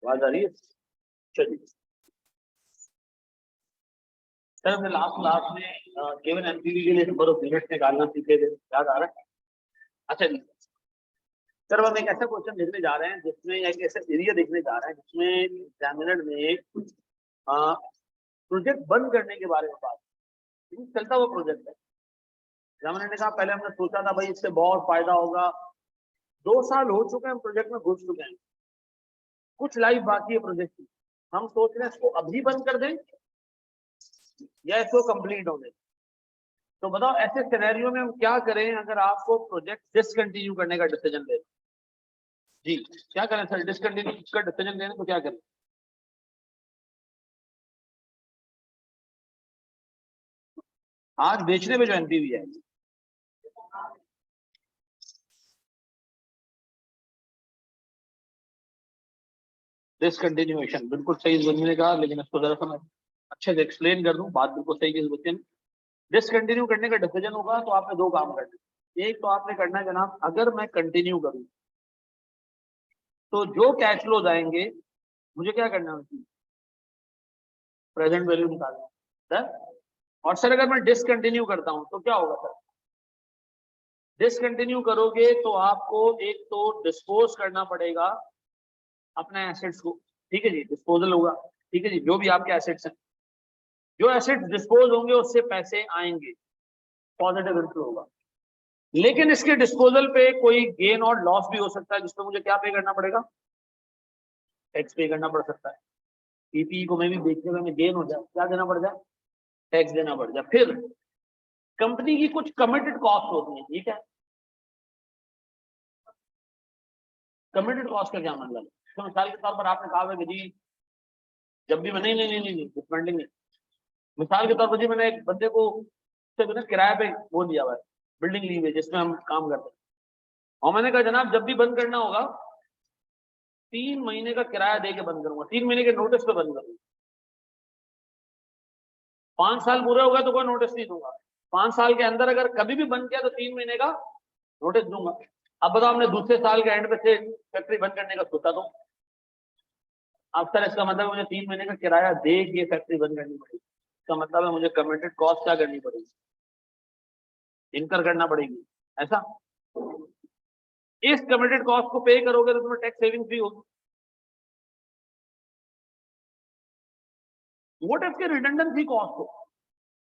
आवाज आ रही है? चलिए सर, हमने लास्ट क्लास में केवल एमपीवी के लिए नंबर ऑफ यूनिट्स निकालना सीखे थे, याद आ रहा है? अच्छा जी सर, अब हम एक ऐसा क्वेश्चन देखने जा रहे हैं जिसमें एक ऐसा एरिया देखने जा रहे हैं जिसमें एग्जामिनर ने प्रोजेक्ट बंद करने के बारे में बात की। चलता हुआ प्रोजेक्ट है। एग्जामिनर ने कहा पहले हमने सोचा था भाई इससे बहुत फायदा होगा, 2 साल हो चुके हैं, हम प्रोजेक्ट में घुस चुके हैं, कुछ लाइफ बाकी है प्रोजेक्ट की, हम सोच रहे हैं इसको अभी बंद कर दें या इसको कंप्लीट होने। तो बताओ ऐसे सिनेरियो में हम क्या करें अगर आपको प्रोजेक्ट डिसकंटिन्यू करने का डिसीजन लेना? जी क्या करें सर, डिसकंटिन्यू का डिसीजन लेने तो क्या करें? आज बेचने में जो एनपीवी है, डिसकंटिन्यूएशन, बिल्कुल सही इस बंदे ने कहा, लेकिन इसको जरा सा मैं अच्छे से एक्सप्लेन कर दूं, बात बिल्कुल सही है इस बच्चे ने। डिसकंटिन्यू करने का डिसीजन होगा तो आपने 2 काम करने। एक तो आपने करना है जनाब, अगर मैं कंटिन्यू करूं तो जो कैश फ्लोज आएंगे मुझे क्या करना है, उनकी प्रेजेंट वैल्यू निकालना सर। और सर अगर मैं डिसकंटिन्यू करता हूं तो क्या होगा सर? डिसकंटिन्यू करोगे तो आपको एक तो डिस्पोज करना पड़ेगा अपने एसेट्स को, ठीक है जी, डिस्पोजल होगा, ठीक है जी, जो भी आपके एसेट्स हैं, जो एसेट्स डिस्पोज होंगे उससे पैसे आएंगे, पॉजिटिव इनफ्लो होगा। लेकिन इसके डिस्पोजल पे कोई गेन और लॉस भी हो सकता है जिसपे मुझे क्या पे करना पड़ेगा? टैक्स पे करना पड़ सकता है। पीपीई को मैं भी बेचने में गेन हो जाए, क्या देना पड़ जाए? टैक्स देना पड़ जाए। फिर कंपनी की कुछ कमिटेड कॉस्ट होती है, ठीक है। कमिटेड कॉस्ट का क्या मतलब? तो मिसाल के तौर पर आपने कहा है कि जी जब भी मैं नहीं नहीं नहीं नहीं डिपेंडिंग नहीं, मिसाल के तौर पर जी मैंने एक बंदे को किराए पे वो दिया हुआ है, बिल्डिंग ली हुई है जिसमें हम काम करते हैं, और मैंने कहा जनाब जब भी बंद करना होगा 3 महीने का किराया दे के बंद करूंगा, 3 महीने के नोटिस पे बंद करूंगा। 5 साल पूरे हो गए तो कोई नोटिस नहीं दूंगा, 5 साल के अंदर अगर कभी भी बंद किया तो 3 महीने का नोटिस दूंगा। अब बताओ हमने दूसरे साल के एंड पे से फैक्ट्री बंद करने का सोचा, तो अब सर इसका मतलब मुझे 3 महीने का किराया दे के फैक्ट्री बंद करनी पड़ेगी, इसका मतलब है मुझे कमिटेड कॉस्ट क्या करनी पड़ेगी? इनकर करना पड़ेगी, ऐसा। इस कमिटेड कॉस्ट को पे करोगे तो तुम्हें टैक्स सेविंग भी होगी। वो टैक्स के रिडंडेंसी कॉस्ट हो,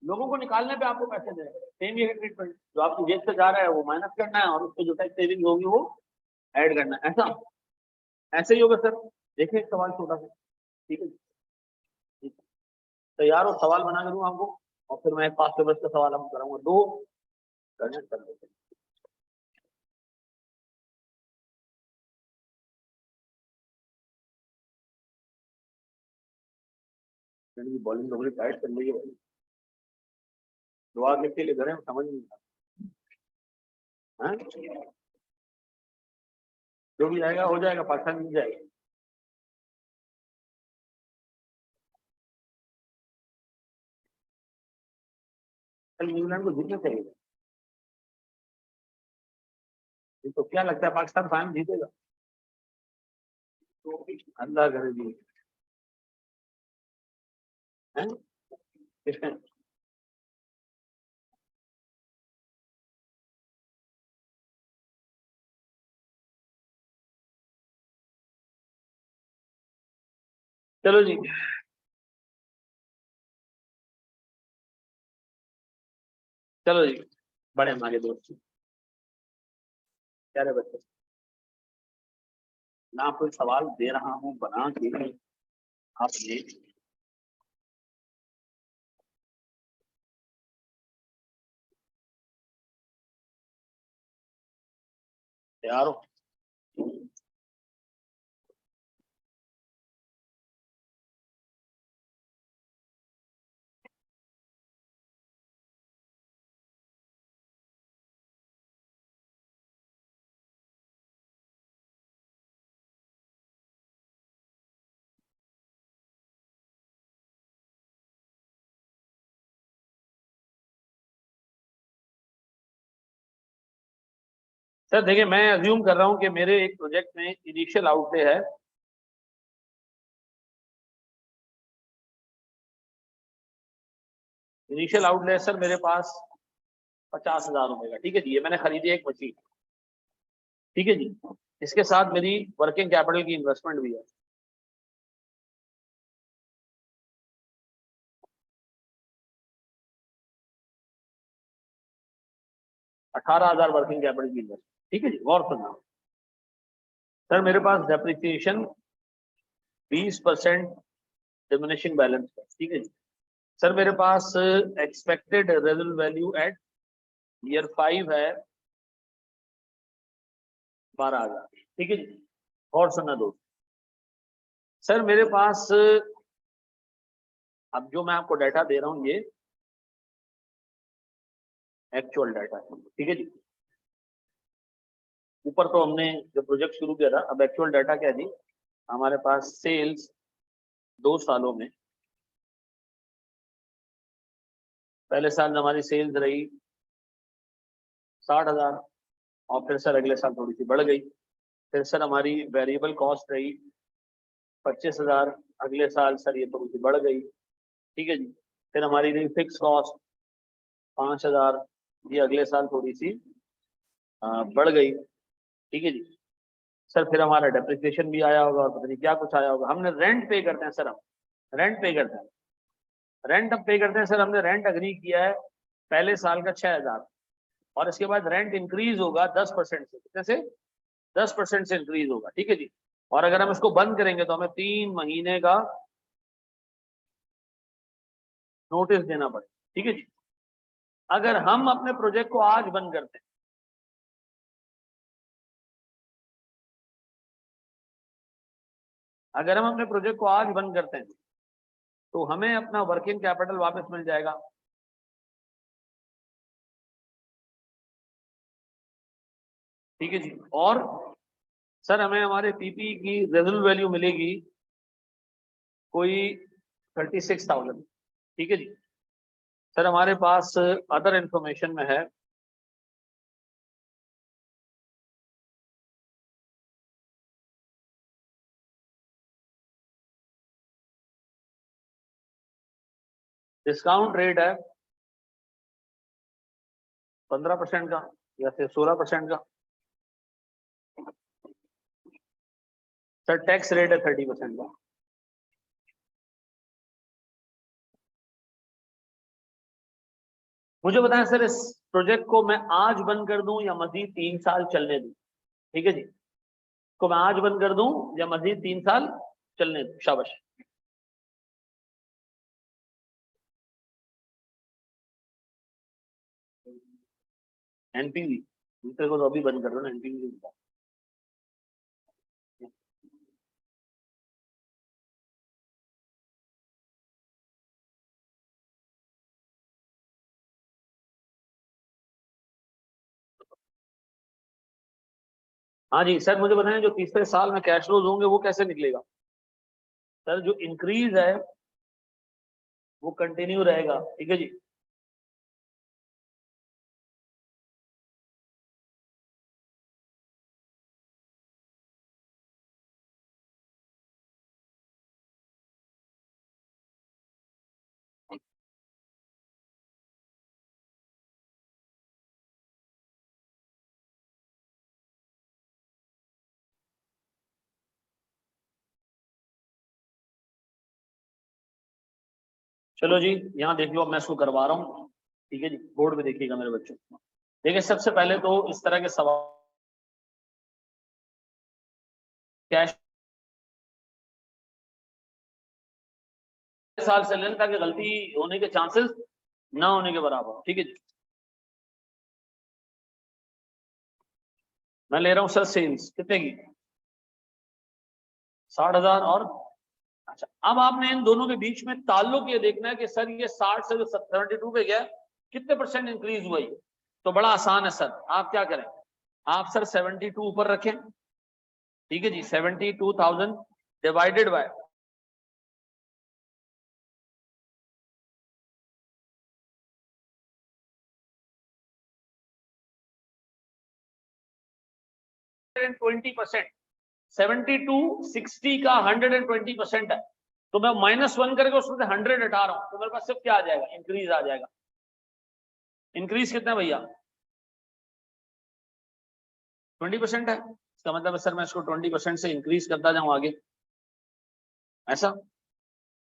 लोगों को निकालने पे आपको पैसे देंगे, सेम ये ट्रीटमेंट, जो आपकी जेब से जा रहा है वो माइनस करना है और उसको जो टैक्स सेविंग होगी वो ऐड करना है, ऐसा। ऐसे ही होगा सर। देखिए एक सवाल छोटा सा, ठीक है ठीक है, तैयार हो सवाल बना के दूं आपको, और फिर मैं एक पास पेपर्स का सवाल हम कराऊंगा, 2 करने कर लेते हैं। बॉलिंग थोड़ी टाइट कर लीजिए भाई, दुआ किसके लिए करें समझ नहीं आता है। जो भी आएगा हो जाएगा, पाकिस्तान मिल जाएगा। कल न्यूजीलैंड को जीतना चाहिए, तो क्या लगता है पाकिस्तान फाइनल जीतेगा? अल्लाह करे जी, हैं? किसने? चलो जी, चलो जी, बड़े हमारे दोस्त, प्यारे बच्चे, मैं आपको एक सवाल दे रहा हूँ बना के, आपने तैयार हो? सर देखिए, मैं अज्यूम कर रहा हूँ कि मेरे एक प्रोजेक्ट में इनिशियल आउटले है इनिशियल आउटले सर मेरे पास 50,000 रुपए का, ठीक है जी, ये मैंने खरीदी एक मशीन, ठीक है जी, इसके साथ मेरी वर्किंग कैपिटल की इन्वेस्टमेंट भी है। $18,000 वर्किंग कैपिटल की इन्वेस्टमेंट, ठीक है जी। गौर सुनना सर, मेरे पास डेप्रिसिएशन 20% डिमिनिशिंग बैलेंस है, ठीक है जी। सर मेरे पास expected residual value at year 5 है 12,000, ठीक है जी। और सुनना दोस्त, सर मेरे पास अब जो मैं आपको डाटा दे रहा हूं ये एक्चुअल डाटा है, ठीक है जी। ऊपर तो हमने जब प्रोजेक्ट शुरू किया था, अब एक्चुअल डाटा क्या है जी, हमारे पास सेल्स 2 सालों में, पहले साल हमारी सेल्स रही 60,000 और फिर सर अगले साल थोड़ी सी बढ़ गई। फिर सर हमारी वेरिएबल कॉस्ट रही 25,000, अगले साल सर ये थोड़ी सी बढ़ गई, ठीक है जी। फिर हमारी रही फिक्स कॉस्ट 5,000, ये अगले साल थोड़ी सी बढ़ गई, ठीक है जी। सर फिर हमारा डेप्रिसिएशन भी आया होगा और पता नहीं क्या कुछ आया होगा। हमने रेंट पे करते हैं सर, हम रेंट पे करते हैं, रेंट अब पे करते हैं सर। हमने रेंट अग्री किया है पहले साल का 6,000 और इसके बाद रेंट इंक्रीज होगा 10% से, कितने से 10% से इंक्रीज होगा, ठीक है जी। और अगर हम इसको बंद करेंगे तो हमें 3 महीने का नोटिस देना पड़ेगा, ठीक है जी। अगर हम अपने प्रोजेक्ट को आज बंद करते हैं, अगर हम अपने प्रोजेक्ट को आज बंद करते हैं तो हमें अपना वर्किंग कैपिटल वापस मिल जाएगा, ठीक है जी। और सर हमें हमारे पीपी की रेजुअल वैल्यू मिलेगी कोई 36,000, ठीक है जी। सर हमारे पास अदर इंफॉर्मेशन में है डिस्काउंट रेट है 15% का या फिर 16% का। सर टैक्स रेट है 30% का। मुझे बताएं सर, इस प्रोजेक्ट को मैं आज बंद कर दूं या मजीद 3 साल चलने दूं, ठीक है जी। को मैं आज बंद कर दूं या मजीद 3 साल चलने दूं, शाबाश। एनपीवी दूसरे को तो अभी बंद कर दो ना, एनपीवी। हाँ जी सर, मुझे बताएं जो तीसरे साल में कैश फ्लोज होंगे वो कैसे निकलेगा। सर जो इंक्रीज है वो कंटिन्यू रहेगा, ठीक है जी। चलो जी, यहाँ देख लो, अब मैं इसको करवा रहा हूँ, ठीक है जी। बोर्ड पे देखिएगा मेरे बच्चों। देखिए सबसे पहले तो इस तरह के सवाल कैश साल से लेने ताकि गलती होने के चांसेस ना होने के बराबर हो, ठीक है जी। मैं ले रहा हूँ सर सेल्स कितने की, 60,000 और अच्छा। अब आपने इन दोनों के बीच में ताल्लुक ये देखना है कि सर ये 60 से जो 72 पे गया कितने परसेंट इंक्रीज हुआ है। तो बड़ा आसान है सर, आप क्या करें, आप सर 72 ऊपर रखें, ठीक है जी। 72,000 डिवाइडेड बाय 120%। 72 60 का 120% है, तो मैं -1 करके उसमें से 100 हटा रहा हूं, तो मेरे पास सिर्फ क्या आ जाएगा, इंक्रीज आ जाएगा। इंक्रीज कितना भैया, 20% है। इसका मतलब है सर मैं इसको 20% से इंक्रीज करता जाऊं आगे, ऐसा,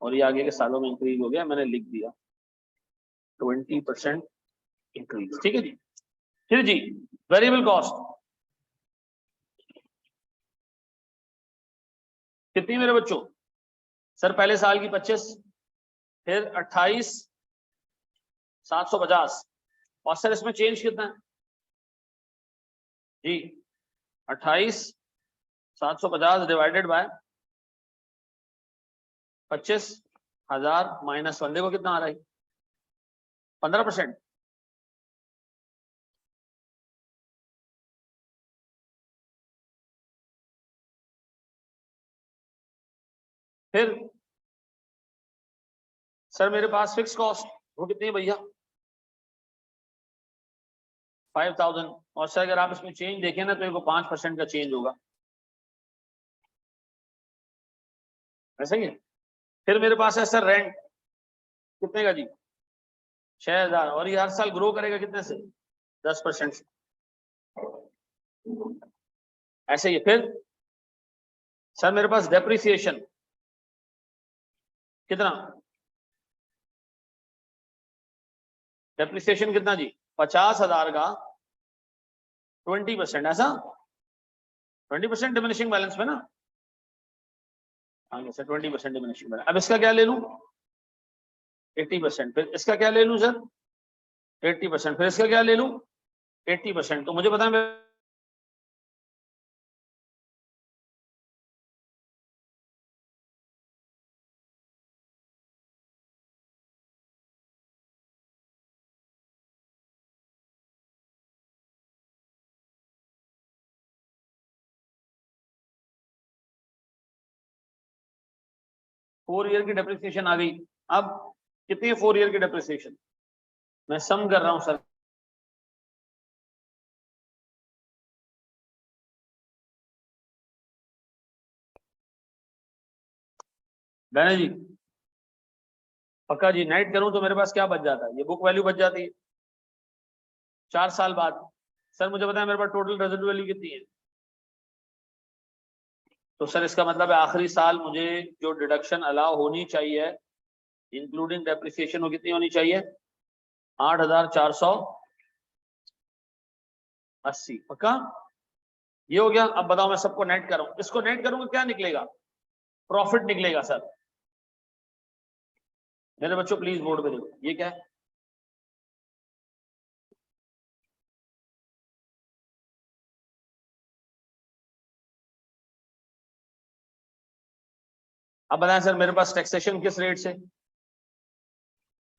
और ये आगे के सालों में इंक्रीज हो गया, मैंने लिख दिया 20% इंक्रीज। ठीक है जी। फिर जी वेरिएबल कॉस्ट कितनी मेरे बच्चों, सर पहले साल की 25, फिर 28,750, और सर इसमें चेंज कितना है जी, 28,750 डिवाइडेड बाय 25,000 -1, देखो कितना आ रहा है, 15%। फिर सर मेरे पास फिक्स कॉस्ट वो कितनी है भैया, 5,000, और सर अगर आप इसमें चेंज देखें ना तो इनको 5% का चेंज होगा, ऐसा ही है। फिर मेरे पास है सर रेंट, कितने का जी, 6,000, और ये हर साल ग्रो करेगा कितने से, 10% से, ऐसे ही। फिर सर मेरे पास डेप्रिसिएशन कितना, डेप्रिसिएशन कितना जी, 50,000 का 20%, ऐसा 20% डिमिनिशिंग बैलेंस में ना, हाँ सर 20% डिमिनिशिंग बैलेंस। अब इसका क्या ले लूं, 80%, फिर इसका क्या ले लूं सर, 80%, फिर इसका क्या ले लूं, 80%। तो मुझे बताएं फोर ईयर की डेप्रिसिएशन आ गई। अब कितनी है 4 ईयर की डेप्रिसिएशन, मैं सम कर रहा हूं सर, मैंने जी पक्का जी नेट करूं तो मेरे पास क्या बच जाता है, ये बुक वैल्यू बच जाती है 4 साल बाद। सर मुझे बताएं मेरे पास टोटल रेजिडुअल वैल्यू कितनी है, तो सर इसका मतलब है आखिरी साल मुझे जो डिडक्शन अलाउ होनी चाहिए इंक्लूडिंग डेप्रिसिएशन वो कितनी होनी चाहिए, 8,480। पक्का, ये हो गया। अब बताओ मैं सबको नेट करूं, इसको नेट करूंगा क्या निकलेगा, प्रॉफिट निकलेगा सर। मेरे बच्चों प्लीज बोर्ड पे देखो, ये क्या है, अब बताएं सर मेरे पास टैक्सेशन किस रेट से,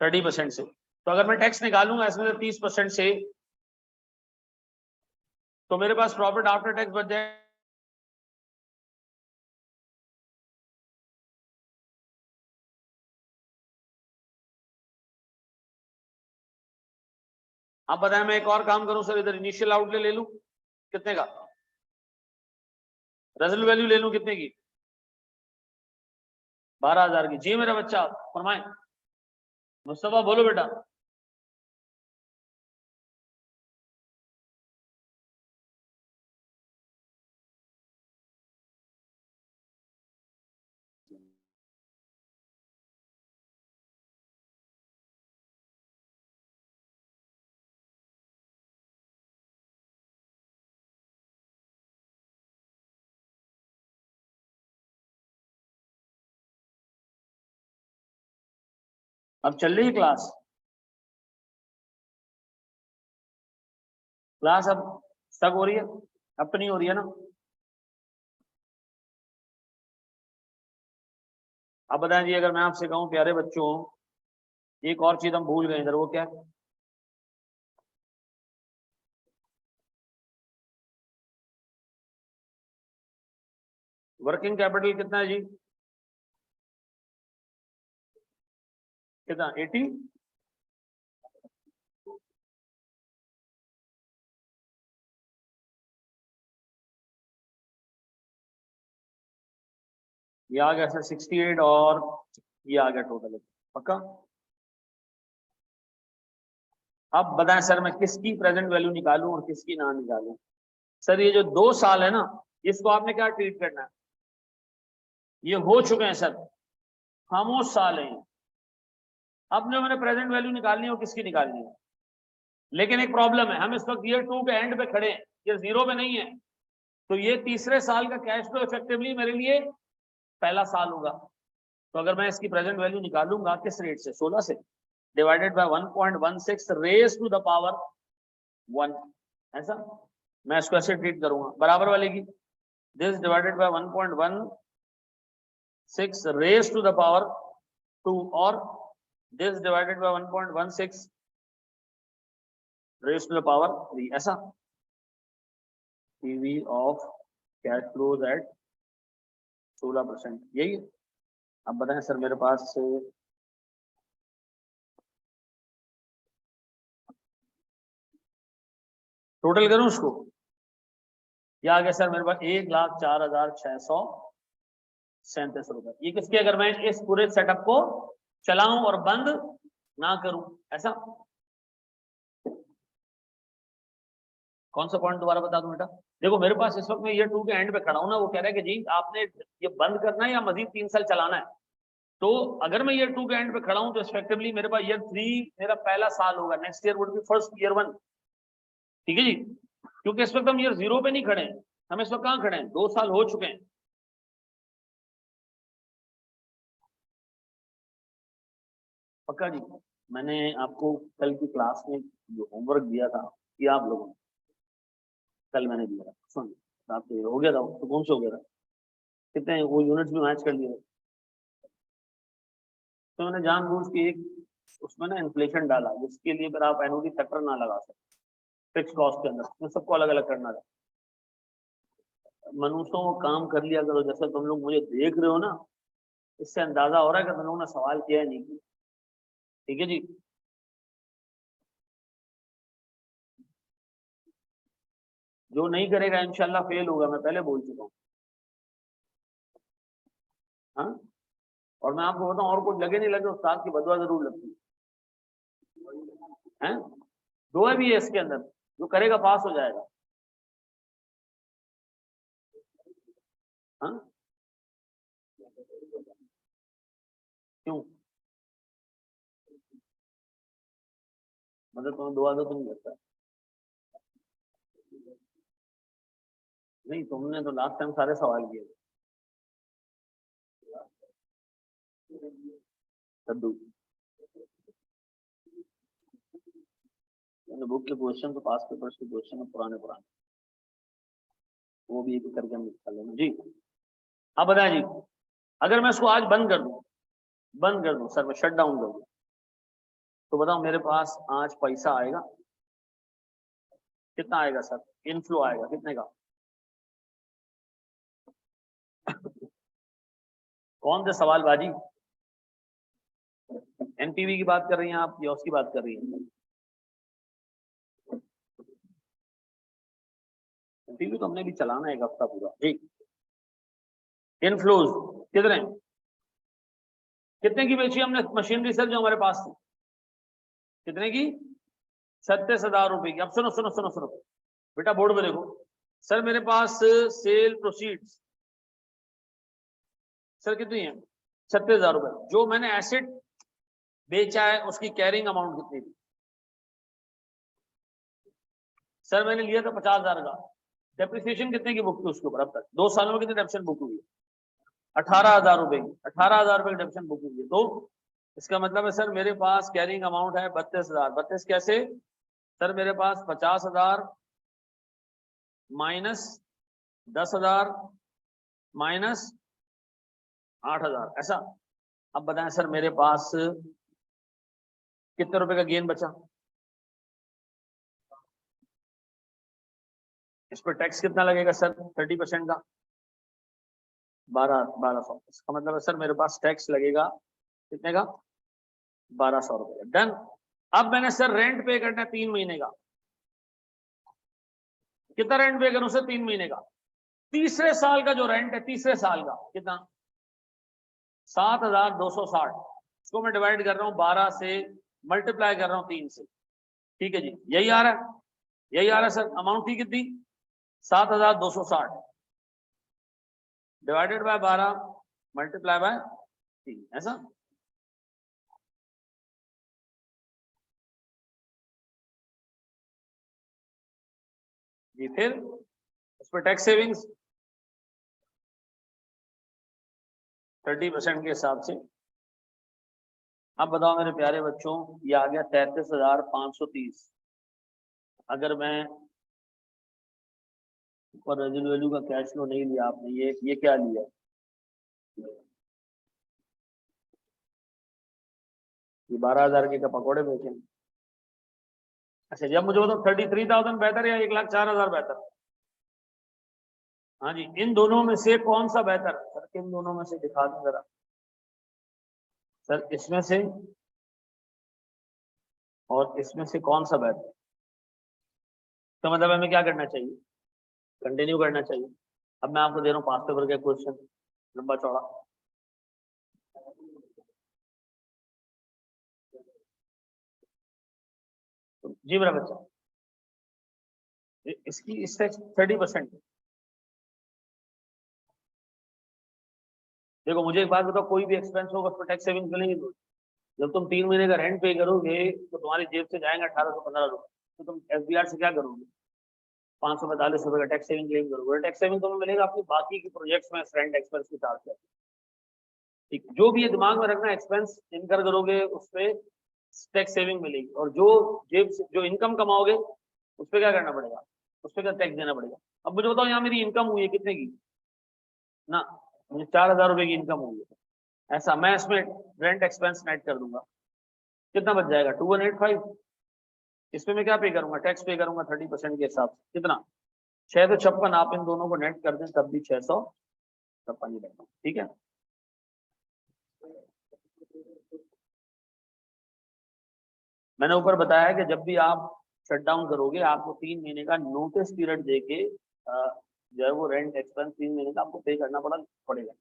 30% से। तो अगर मैं टैक्स निकालूंगा इसमें से 30% से, तो मेरे पास प्रॉफिट आफ्टर टैक्स बच जाए, अब बताएं मैं एक और काम करूं सर, इधर इनिशियल आउटले ले लूं कितने का, रेजल वैल्यू ले लूं कितने की, 12,000 की। जी मेरा बच्चा फरमाए, मुस्तफा बोलो बेटा। अब चल रही है क्लास, क्लास अब स्टक हो रही है, अब तो नहीं हो रही है ना। अब बताएं जी अगर मैं आपसे कहूं प्यारे बच्चों, एक और चीज हम भूल गए इधर, वो क्या है, वर्किंग कैपिटल कितना है जी, कितना 80, ये आ गया सर 68 और ये आ गया टोटल पक्का। अब बताएं सर मैं किसकी प्रेजेंट वैल्यू निकालूं और किसकी ना निकालूं। सर ये जो 2 साल है ना इसको आपने क्या ट्रीट करना है, ये हो चुके हैं सर, खामोश साल है। अब जो मैंने प्रेजेंट वैल्यू निकालनी है वो किसकी निकालनी है, लेकिन एक प्रॉब्लम है, हम इस वक्त ईयर 2 के एंड पे खड़े हैं, ये 0 पे नहीं है, तो ये तीसरे साल का कैश फ्लो इफेक्टिवली मेरे लिए पहला साल होगा। तो अगर मैं इसकी प्रेजेंट वैल्यू निकालूंगा किस रेट से, 16 से, divided by 1.16 raise to the power 1, ऐसा मैं इसको ऐसे ट्रीट करूंगा बराबर वाले की, this divided by 1.16 raise to the power 2 और this divided by 1.16 raise to the power 3, ऐसा। PV of cash flows at 16%, यही है। अब बताएं सर मेरे पास टोटल करूं उसको, क्या आ गया सर मेरे पास 1,04,637 रुपए। ये किसके, अगर मैं इस पूरे सेटअप को चलाऊं और बंद ना करूं, ऐसा। कौन सा पॉइंट दोबारा बता दूं बेटा, देखो मेरे पास इस वक्त मैं ईयर 2 के एंड पे खड़ा हूं ना, वो कह रहा है कि जी आपने ये बंद करना है या मजीद 3 साल चलाना है। तो अगर मैं ईयर 2 के एंड पे खड़ा हूं तो इफेक्टिवली मेरे पास ईयर 3 मेरा पहला साल होगा, next year would be first year 1, ठीक है जी। क्योंकि इस वक्त हम ईयर 0 पे नहीं खड़े हैं, हम इस वक्त कहां खड़े हैं, 2 साल हो चुके हैं। पक्का जी। मैंने आपको कल की क्लास में जो होमवर्क दिया था ये आप लोगों ने, कल मैंने दिया था, सुन आपके हो गया था, तो कौन से हो गया था, कितने वो यूनिट्स भी मैच कर लिए। तो मैंने जानबूझ के एक उसमें ना इन्फ्लेशन डाला जिसके लिए फिर आप एनुअली फैक्टर ना लगा सकते, फिक्स कॉस्ट के अंदर उसमें सबको अलग अलग करना था। मनुष्यों को काम कर लिया करो, जैसे तुम लोग मुझे देख रहे हो ना, इससे अंदाजा हो रहा है कि तुम लोगों ने सवाल किया है नहीं, ठीक है जी। जो नहीं करेगा इंशाल्लाह फेल होगा, मैं पहले बोल चुका हूँ। हाँ, और मैं आपको बताऊं और कुछ लगे नहीं लगे, उस्ताद की बदवा जरूर लगती है। दो है भी है इसके अंदर, जो करेगा पास हो जाएगा। हाँ क्यों, मतलब तुम्हें दुआ तो नहीं लगता, नहीं तुमने तो लास्ट टाइम सारे सवाल किए कद्दू, बुक के क्वेश्चन तो पास पेपर्स के क्वेश्चन पुराने पुराने, वो भी एक एक करके हम निकाल लेंगे जी। अब बताएं जी, अगर मैं इसको आज बंद कर दूं सर, मैं शट डाउन कर दूं, तो बताओ मेरे पास आज पैसा आएगा कितना, आएगा सर, इनफ्लो आएगा कितने का, कौन से सवाल बाजी, एनपीवी की बात कर रही हैं आप या उसकी बात कर रही हैं, एनपीवी तो हमने भी चलाना है एक हफ्ता पूरा जी। इनफ्लोज कितने, कितने की बेची हमने मशीनरी सर जो हमारे पास थी, कितने की, 37,000 रुपए की। अब सुनो सुनो सुनो सुनो बेटा, बोर्ड में देखो सर, मेरे पास सेल प्रोसीड्स सर कितनी है, 36,000 रुपए। जो मैंने एसेट बेचा है उसकी कैरिंग अमाउंट कितनी थी, सर मैंने लिया था 50,000 का। डेप्रिसिएशन कितने की बुक थी उसके ऊपर, अब तक 2 सालों में कितनी डेप्रिसिएशन बुक हुई है, 18,000 रुपए की, 18,000 रुपए की डेप्रिसिएशन बुक हुई है। तो इसका मतलब है सर मेरे पास कैरिंग अमाउंट है 32,000। 32 कैसे, सर मेरे पास 50,000 माइनस 10,000 माइनस 8,000, ऐसा। अब बताएं सर मेरे पास कितने रुपए का गेन बचा, इस पर टैक्स कितना लगेगा सर, 30% का 1200। इसका मतलब है सर मेरे पास टैक्स लगेगा कितने का, 1200 रुपए। डन। अब मैंने सर रेंट पे करना है 3 महीने का, कितना रेंट पे करूं सर, 3 महीने का। तीसरे साल का जो रेंट है, तीसरे साल का कितना, 7,260, इसको मैं डिवाइड कर रहा हूँ 12 से, मल्टीप्लाई कर रहा हूँ 3 से। ठीक है जी, यही आ रहा है, यही आ रहा है सर। अमाउंट थी कितनी? 7,260 डिवाइडेड बाय 12 मल्टीप्लाई बाय 3, ऐसा। जी, फिर उस पर टैक्स सेविंग्स 30% के हिसाब से। अब बताओ मेरे प्यारे बच्चों, ये आ गया 33,530। अगर मैं ऊपर रेजिडुअल वैल्यू का कैश फ्लो नहीं लिया आपने, ये क्या लिया? ये 12,000 के का पकौड़े बेचे। अच्छा, जब मुझे बताओ 33,000 बेहतर या 1,04,000 बेहतर? हाँ जी, इन दोनों में से कौन सा बेहतर? सर किन दोनों में से दिखा दूं जरा। सर इसमें से और इसमें से कौन सा बेहतर? तो मतलब हमें क्या करना चाहिए? कंटिन्यू करना चाहिए। अब मैं आपको दे रहा हूँ 5 पेपर का क्वेश्चन, लंबा चौड़ा। जी मेरा बच्चा, इसकी इससे 30%। देखो मुझे एक बात बताओ, कोई भी एक्सपेंस होगा उस पर टैक्स सेविंग मिलेगी? जब तुम 3 महीने का रेंट पे करोगे तो तुम्हारी जेब से जाएंगे 1815 रुपए, तो तुम एफबीआर से क्या करोगे? 545 रुपए का टैक्स सेविंग क्लेम करोगे। टैक्स सेविंग तुम्हें मिलेगा अपनी बाकी की प्रोजेक्ट्स में रेंट एक्सपेंस की चार्ज कर। ठीक, जो भी ये दिमाग में रखना, एक्सपेंस इनकर करोगे उस पर टैक्स सेविंग मिलेगी, और जो जेब से जो इनकम कमाओगे उस पर क्या करना पड़ेगा? उस पर क्या टैक्स देना पड़ेगा? अब मुझे बताओ, यहाँ मेरी इनकम हुई है कितने की ना, मुझे 4,000 रुपए की इनकम हुई है, ऐसा मैं इसमें रेंट एक्सपेंस नेट कर दूंगा, कितना बच जाएगा? 2185। इसमें मैं क्या पे करूंगा? टैक्स पे करूंगा 30% के हिसाब से। कितना? 656। आप इन दोनों को नेट कर दें तब भी 656 ही लगता। ठीक है, मैंने ऊपर बताया कि जब भी आप शट डाउन करोगे आपको 3 महीने का नोटिस पीरियड देके जो है वो रेंट एक्सपेंस 3 महीने का आपको पे करना पड़ेगा।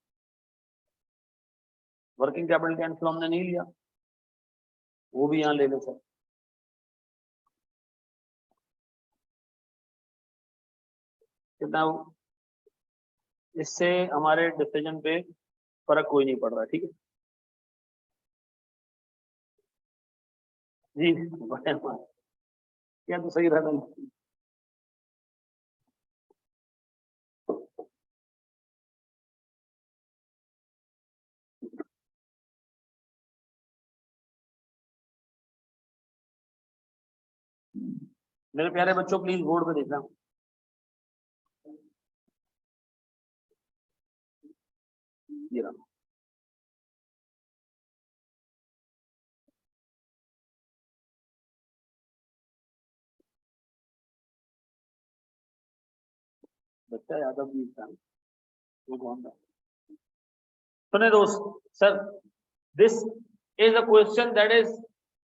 वर्किंग कैपिटल का इनफ्लो हमने नहीं लिया, वो भी यहाँ ले लो सर। कितना? इससे हमारे डिसीजन पे फर्क कोई नहीं पड़ रहा। ठीक है जी, क्या तो सही रहता है। मेरे प्यारे बच्चों प्लीज बोर्ड पे देखना। ये रहा। बच्चा यादव जी था, वो कौन था? सुने दोस्त, sir this is a question that is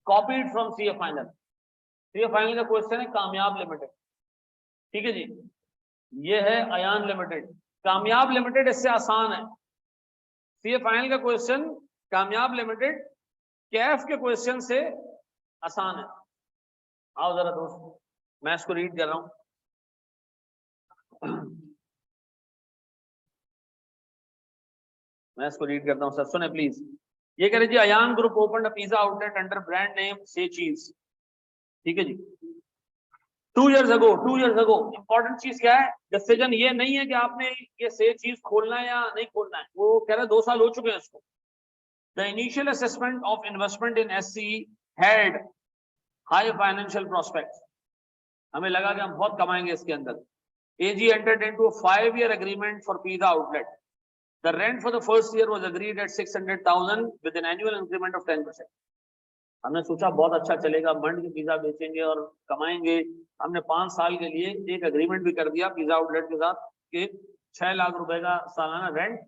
copied from CA final. CA final का क्वेश्चन है कामयाब लिमिटेड। ठीक है जी, ये है अयान लिमिटेड। कामयाब लिमिटेड इससे आसान है। सीए फाइनल का क्वेश्चन कामयाब लिमिटेड कैफ के क्वेश्चन से आसान है। आओ जरा दोस्त, मैं इसको रीड कर रहा हूं। मैं इसको रीड करता हूं सर, सुने प्लीज। ये कह रहे जी, Ayaan group open a pizza outlet under brand name Say Cheese. ठीक है जी, 2 years ago, 2 years ago। Important चीज क्या है? डिसीजन ये नहीं है कि आपने ये से चीज खोलना है या नहीं खोलना है, वो कह रहे 2 साल हो चुके हैं इसको। The initial assessment of investment in SC had high financial prospects. हमें लगा कि हम बहुत कमाएंगे इसके अंदर। AG entered into a 5-year agreement for pizza outlet. The rent for the first year was agreed at 600,000 with an annual increment of 10%. हमने सोचा बहुत अच्छा चलेगा, मंड के पिज्जा बेचेंगे और कमाएंगे। हमने 5 साल के लिए एक एग्रीमेंट भी कर दिया पिज्जा आउटलेट के साथ कि 6 लाख रुपए का सालाना rent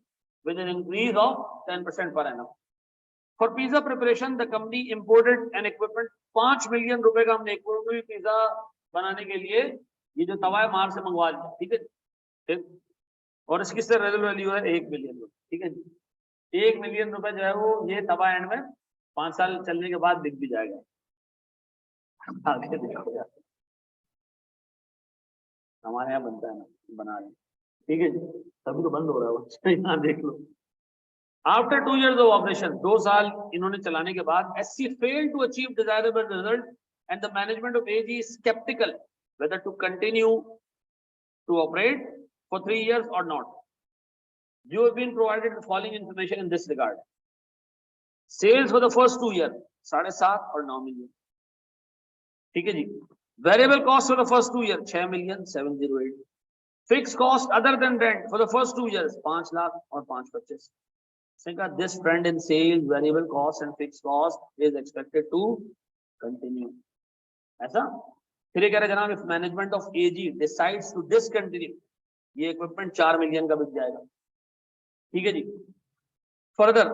with an increase of 10% per annum. For pizza preparation the company imported N equipment. 5 million रुपए का हमने इक्विपमेंट पिज्जा बनाने के लिए ये जो तवा है मार से मंगवा लिया। ठीक है, ठीक, और इसकी से रेजल वैल्यू है 1 मिलियन रुपए। ठीक है जी, 1 मिलियन रुपए जो है वो ये तबा एंड में 5 साल चलने के बाद बिक भी जाएगा। आगे देखो यार, हमारे यहाँ बनता है ना, बना रहे, ठीक है जी, तभी तो बंद हो रहा है। यहाँ देख लो, आफ्टर 2 years ऑफ ऑपरेशन, 2 साल इन्होंने चलाने के बाद, SC failed to achieve desirable result and the management of AG is skeptical whether to continue to operate for 3 years or not. You have been provided the following information in this regard. Sales for the first 2 years 7.5 और 9 million, ठीक है जी। Variable cost for the first 2 years 6 million 708. Fixed cost other than rent for the first 2 years 5 lakh और 525. This trend in sales, variable cost and fixed cost is expected to continue. ऐसा फिर ये कह रहे जनाब, if management of AG decides to discontinue, ये equipment 4 million का बिक जाएगा, ठीक है जी। Further,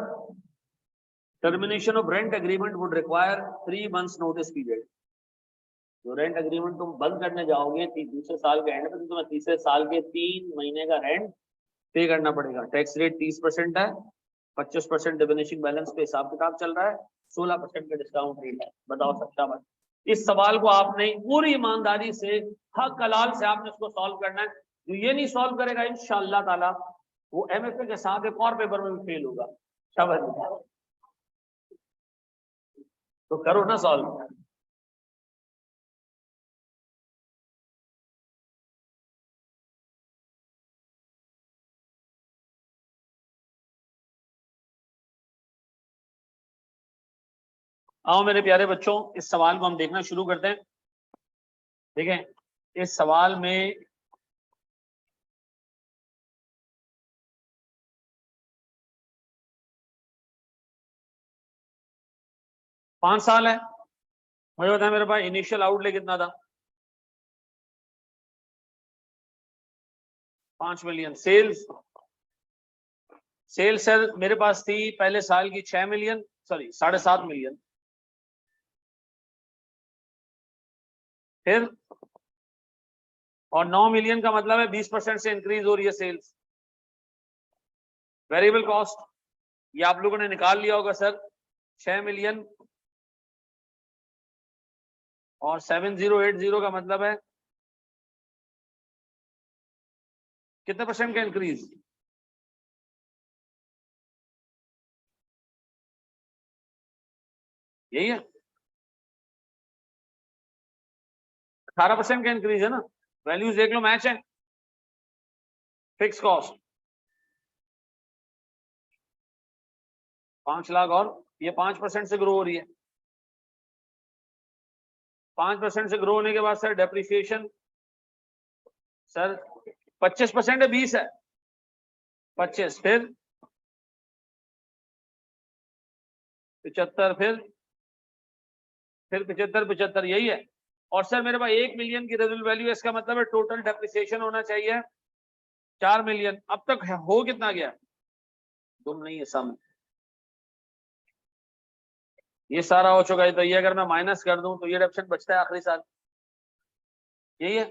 termination of rent agreement would require 3 months notice period. जो रेंट एग्रीमेंट तुम बंद करने जाओगे दूसरे साल के एंड में, तो तुम्हें तीसरे साल के 3 महीने का रेंट पे करना पड़ेगा। टैक्स रेट 30% है, 25% डिमिनिशिंग बैलेंस पे हिसाब किताब चल रहा है, 16% का डिस्काउंट रेट है। बताओ सच्चा बात। इस सवाल को आपने पूरी ईमानदारी से, हक हलाल से आपने इसको सॉल्व करना है। जो ये नहीं सॉल्व करेगा इंशाअल्लाह ताला वो MFA के साथ एक और पेपर में भी फेल होगा। शाबाश, तो करो ना सॉल्व। आओ मेरे प्यारे बच्चों, इस सवाल को हम देखना शुरू करते हैं। ठीक है, इस सवाल में पांच साल है। मुझे बताया मेरे पास इनिशियल आउटले कितना था, 5 मिलियन। सेल्स सर मेरे पास थी पहले साल की 6 मिलियन, सॉरी 7.5 मिलियन। फिर और 9 मिलियन का मतलब है 20% से इंक्रीज हो रही है सेल्स। वेरिएबल कॉस्ट ये आप लोगों ने निकाल लिया होगा सर, 6 मिलियन और 7080 का मतलब है कितने परसेंट का इंक्रीज? यही है, 18% का इंक्रीज है ना। वैल्यूज देख लो, मैच है। फिक्स कॉस्ट 5 लाख और ये 5% से ग्रो हो रही है। 5% से ग्रो होने के बाद सर डेप्रिसिएशन सर 25% है, 20 है, 25, फिर 75, फिर 75, यही है। और सर मेरे पास 1 मिलियन की रेजिडुअल वैल्यू है, इसका मतलब है टोटल डेप्रिसिएशन होना चाहिए 4 मिलियन। अब तक हो कितना गया? तुम नहीं है सम, ये सारा हो चुका है। तो ये अगर मैं माइनस कर दूं तो ये डेप्शन बचता है आखिरी साल, यही है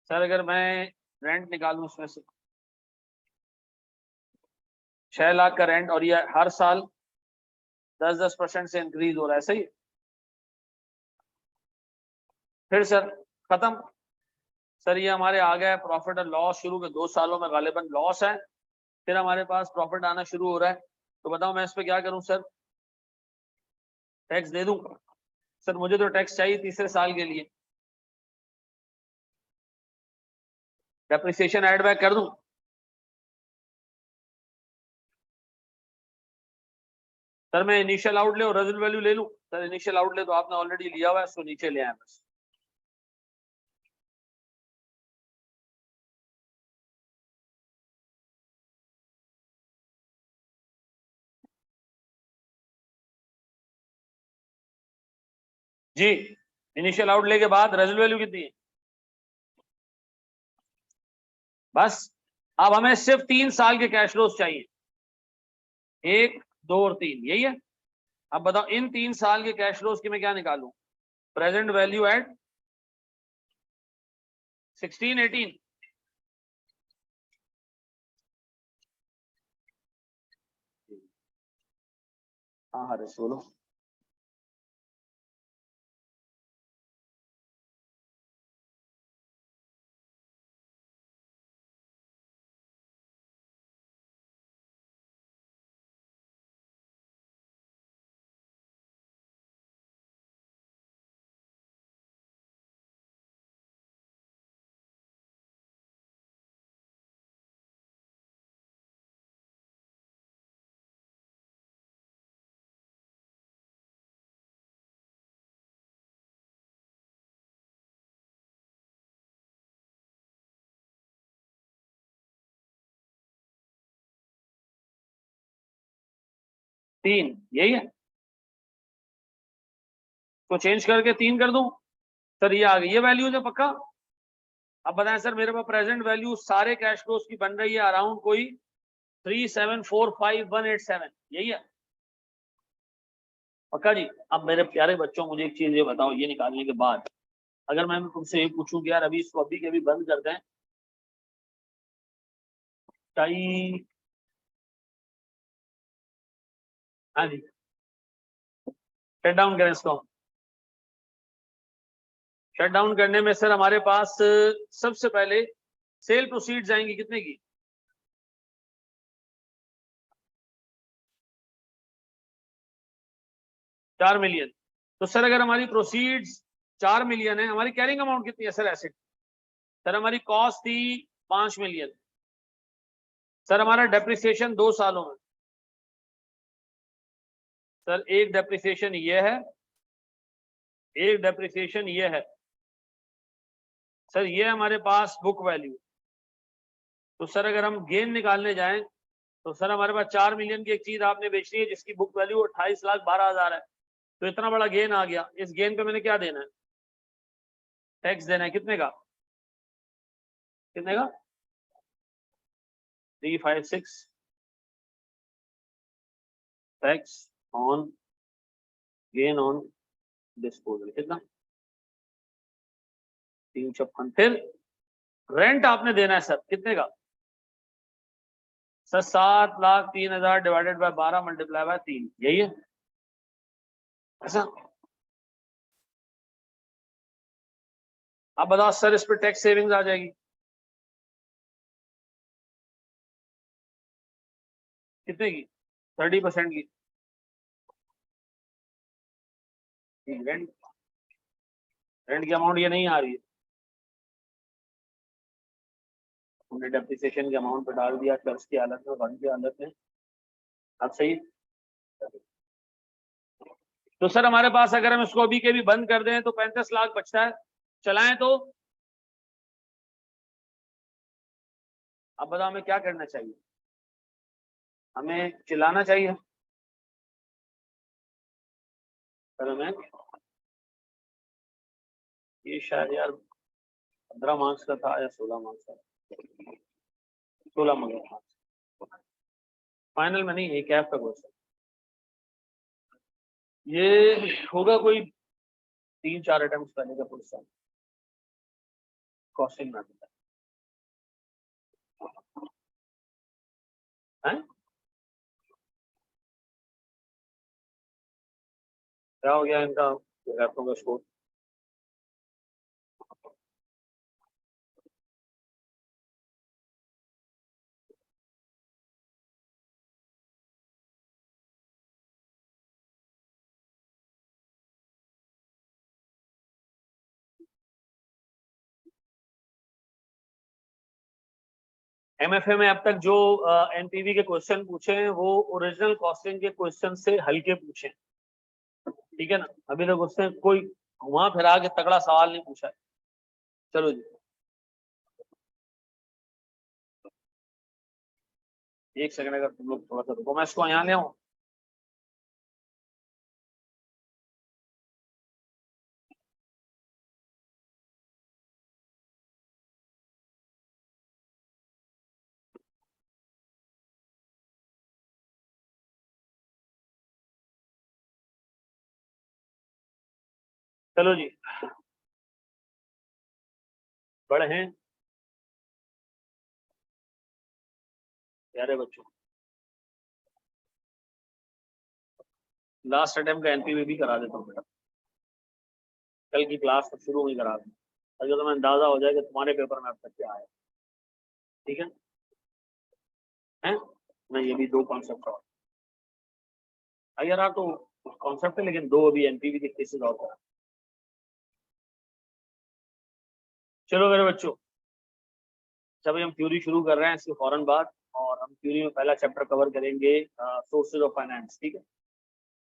सर। अगर मैं रेंट निकालूं उसमें से 6 लाख का रेंट और ये हर साल 10% से इंक्रीज हो रहा है, सही है। फिर सर खत्म। सर ये हमारे आ गया प्रॉफिट और लॉस, शुरू के 2 सालों में गालिबन लॉस है, फिर हमारे पास प्रॉफिट आना शुरू हो रहा है। तो बताओ मैं इस पे क्या करूं सर? टैक्स दे दूं? सर मुझे तो टैक्स चाहिए तीसरे साल के लिए, डेप्रिसिएशन ऐड बैक कर दूं? सर मैं इनिशियल आउटले और रेजिडुअल वैल्यू ले लूं? सर इनिशियल आउटले तो आपने ऑलरेडी लिया हुआ है, इसको नीचे ले आए बस। जी, इनिशियल आउटले के बाद रेजिडुअल वैल्यू कितनी है? बस अब हमें सिर्फ 3 साल के कैश फ्लोज चाहिए, 1, 2 और 3, यही है। अब बताओ इन 3 साल के कैश फ्लोज की मैं क्या निकालूं? प्रेजेंट वैल्यू एट 16, 18, हाँ हरीश बोलो। तीन यही है, तो चेंज करके 3 कर दूं सर, ये आ गई, ये वैल्यूज है पक्का। अब बताएं सर, मेरे पास प्रेजेंट वैल्यू सारे कैश फ्लोज की बन रही है अराउंड कोई 3745187, यही है पक्का जी। अब मेरे प्यारे बच्चों, मुझे एक चीज ये बताओ, ये निकालने के बाद अगर मैं तुमसे ये पूछूं कि यार अभी इसको अभी के अभी बंद कर दें, टाई, हाँ जी, शट डाउन करें इसको। शट डाउन करने में सर हमारे पास सबसे पहले सेल प्रोसीड्स आएंगी कितने की, 4 मिलियन। तो सर अगर हमारी प्रोसीड्स 4 मिलियन है, हमारी कैरिंग अमाउंट कितनी है सर एसेट, सर हमारी कॉस्ट थी 5 मिलियन। सर हमारा डेप्रिसिएशन 2 सालों में, सर एक डेप्रिसिएशन ये है, एक डेप्रिसिएशन ये है, सर ये हमारे पास बुक वैल्यू। तो सर अगर हम गेन निकालने जाएं तो सर हमारे पास 4 मिलियन की एक चीज आपने बेचनी है जिसकी बुक वैल्यू 28,12,000 है। तो इतना बड़ा गेन आ गया, इस गेन पे मैंने क्या देना है, टैक्स देना है, कितने का, कितने का, 356 tax on gain on disposal, कितना, 356। फिर रेंट आपने देना है सर, कितने का, sir 7,03,000 divided by 12 multiply by 3, यही है ऐसा। आप बताओ सर इस पर टैक्स सेविंग्स आ जाएगी कितने की, 30% की। रेंट, रेंट की अमाउंट ये नहीं आ रही है, हमने डेप्रिसिएशन के अमाउंट पे डाल दिया कर्ज की हालत में, फंड की हालत में। अब सही, तो सर हमारे पास अगर हम इसको अभी के भी बंद कर दें तो 35 लाख बचता है, चलाएं तो। अब बताओ हमें क्या करना चाहिए, हमें चलाना चाहिए सर, हमें ये शायद यार 15 मार्क्स का था या 16 मार्क्स का, 16 मार्क्स फाइनल में नहीं, ये कैप का क्वेश्चन, ये होगा कोई 3-4 अटेम्प्ट पहले का क्वेश्चन, कॉस्टिंग मैथड है। क्या हो गया इनका कैपों का स्कोर, एमएफए में अब तक जो एनपीवी के क्वेश्चन पूछे हैं वो ओरिजिनल कॉस्टिंग के क्वेश्चन से हल्के पूछे हैं, ठीक है ना, अभी तक उसने कोई घुमा फिरा के तगड़ा सवाल नहीं पूछा है। चलो जी, एक सेकंड अगर तुम लोग थोड़ा सा रुको, मैं इसको यहाँ ले आऊँ। चलो जी, बड़े हैं प्यारे बच्चों, लास्ट अटेम्प्ट का एनपीवी भी करा देता हूँ बेटा, कल की क्लास तो शुरू ही करा दूँ, अगर तुम्हें अंदाजा हो जाएगा तुम्हारे पेपर में अब तक क्या आया। ठीक है, हैं? मैं ये भी 2 कॉन्सेप्ट और अगर आप तो कॉन्सेप्ट है, लेकिन 2 अभी एनपीवी के केसेस और करा। चलो मेरे बच्चों, जब हम थ्योरी शुरू कर रहे हैं इसके फौरन बाद, और हम थ्योरी में पहला चैप्टर कवर करेंगे सोर्सेज ऑफ फाइनेंस। ठीक है,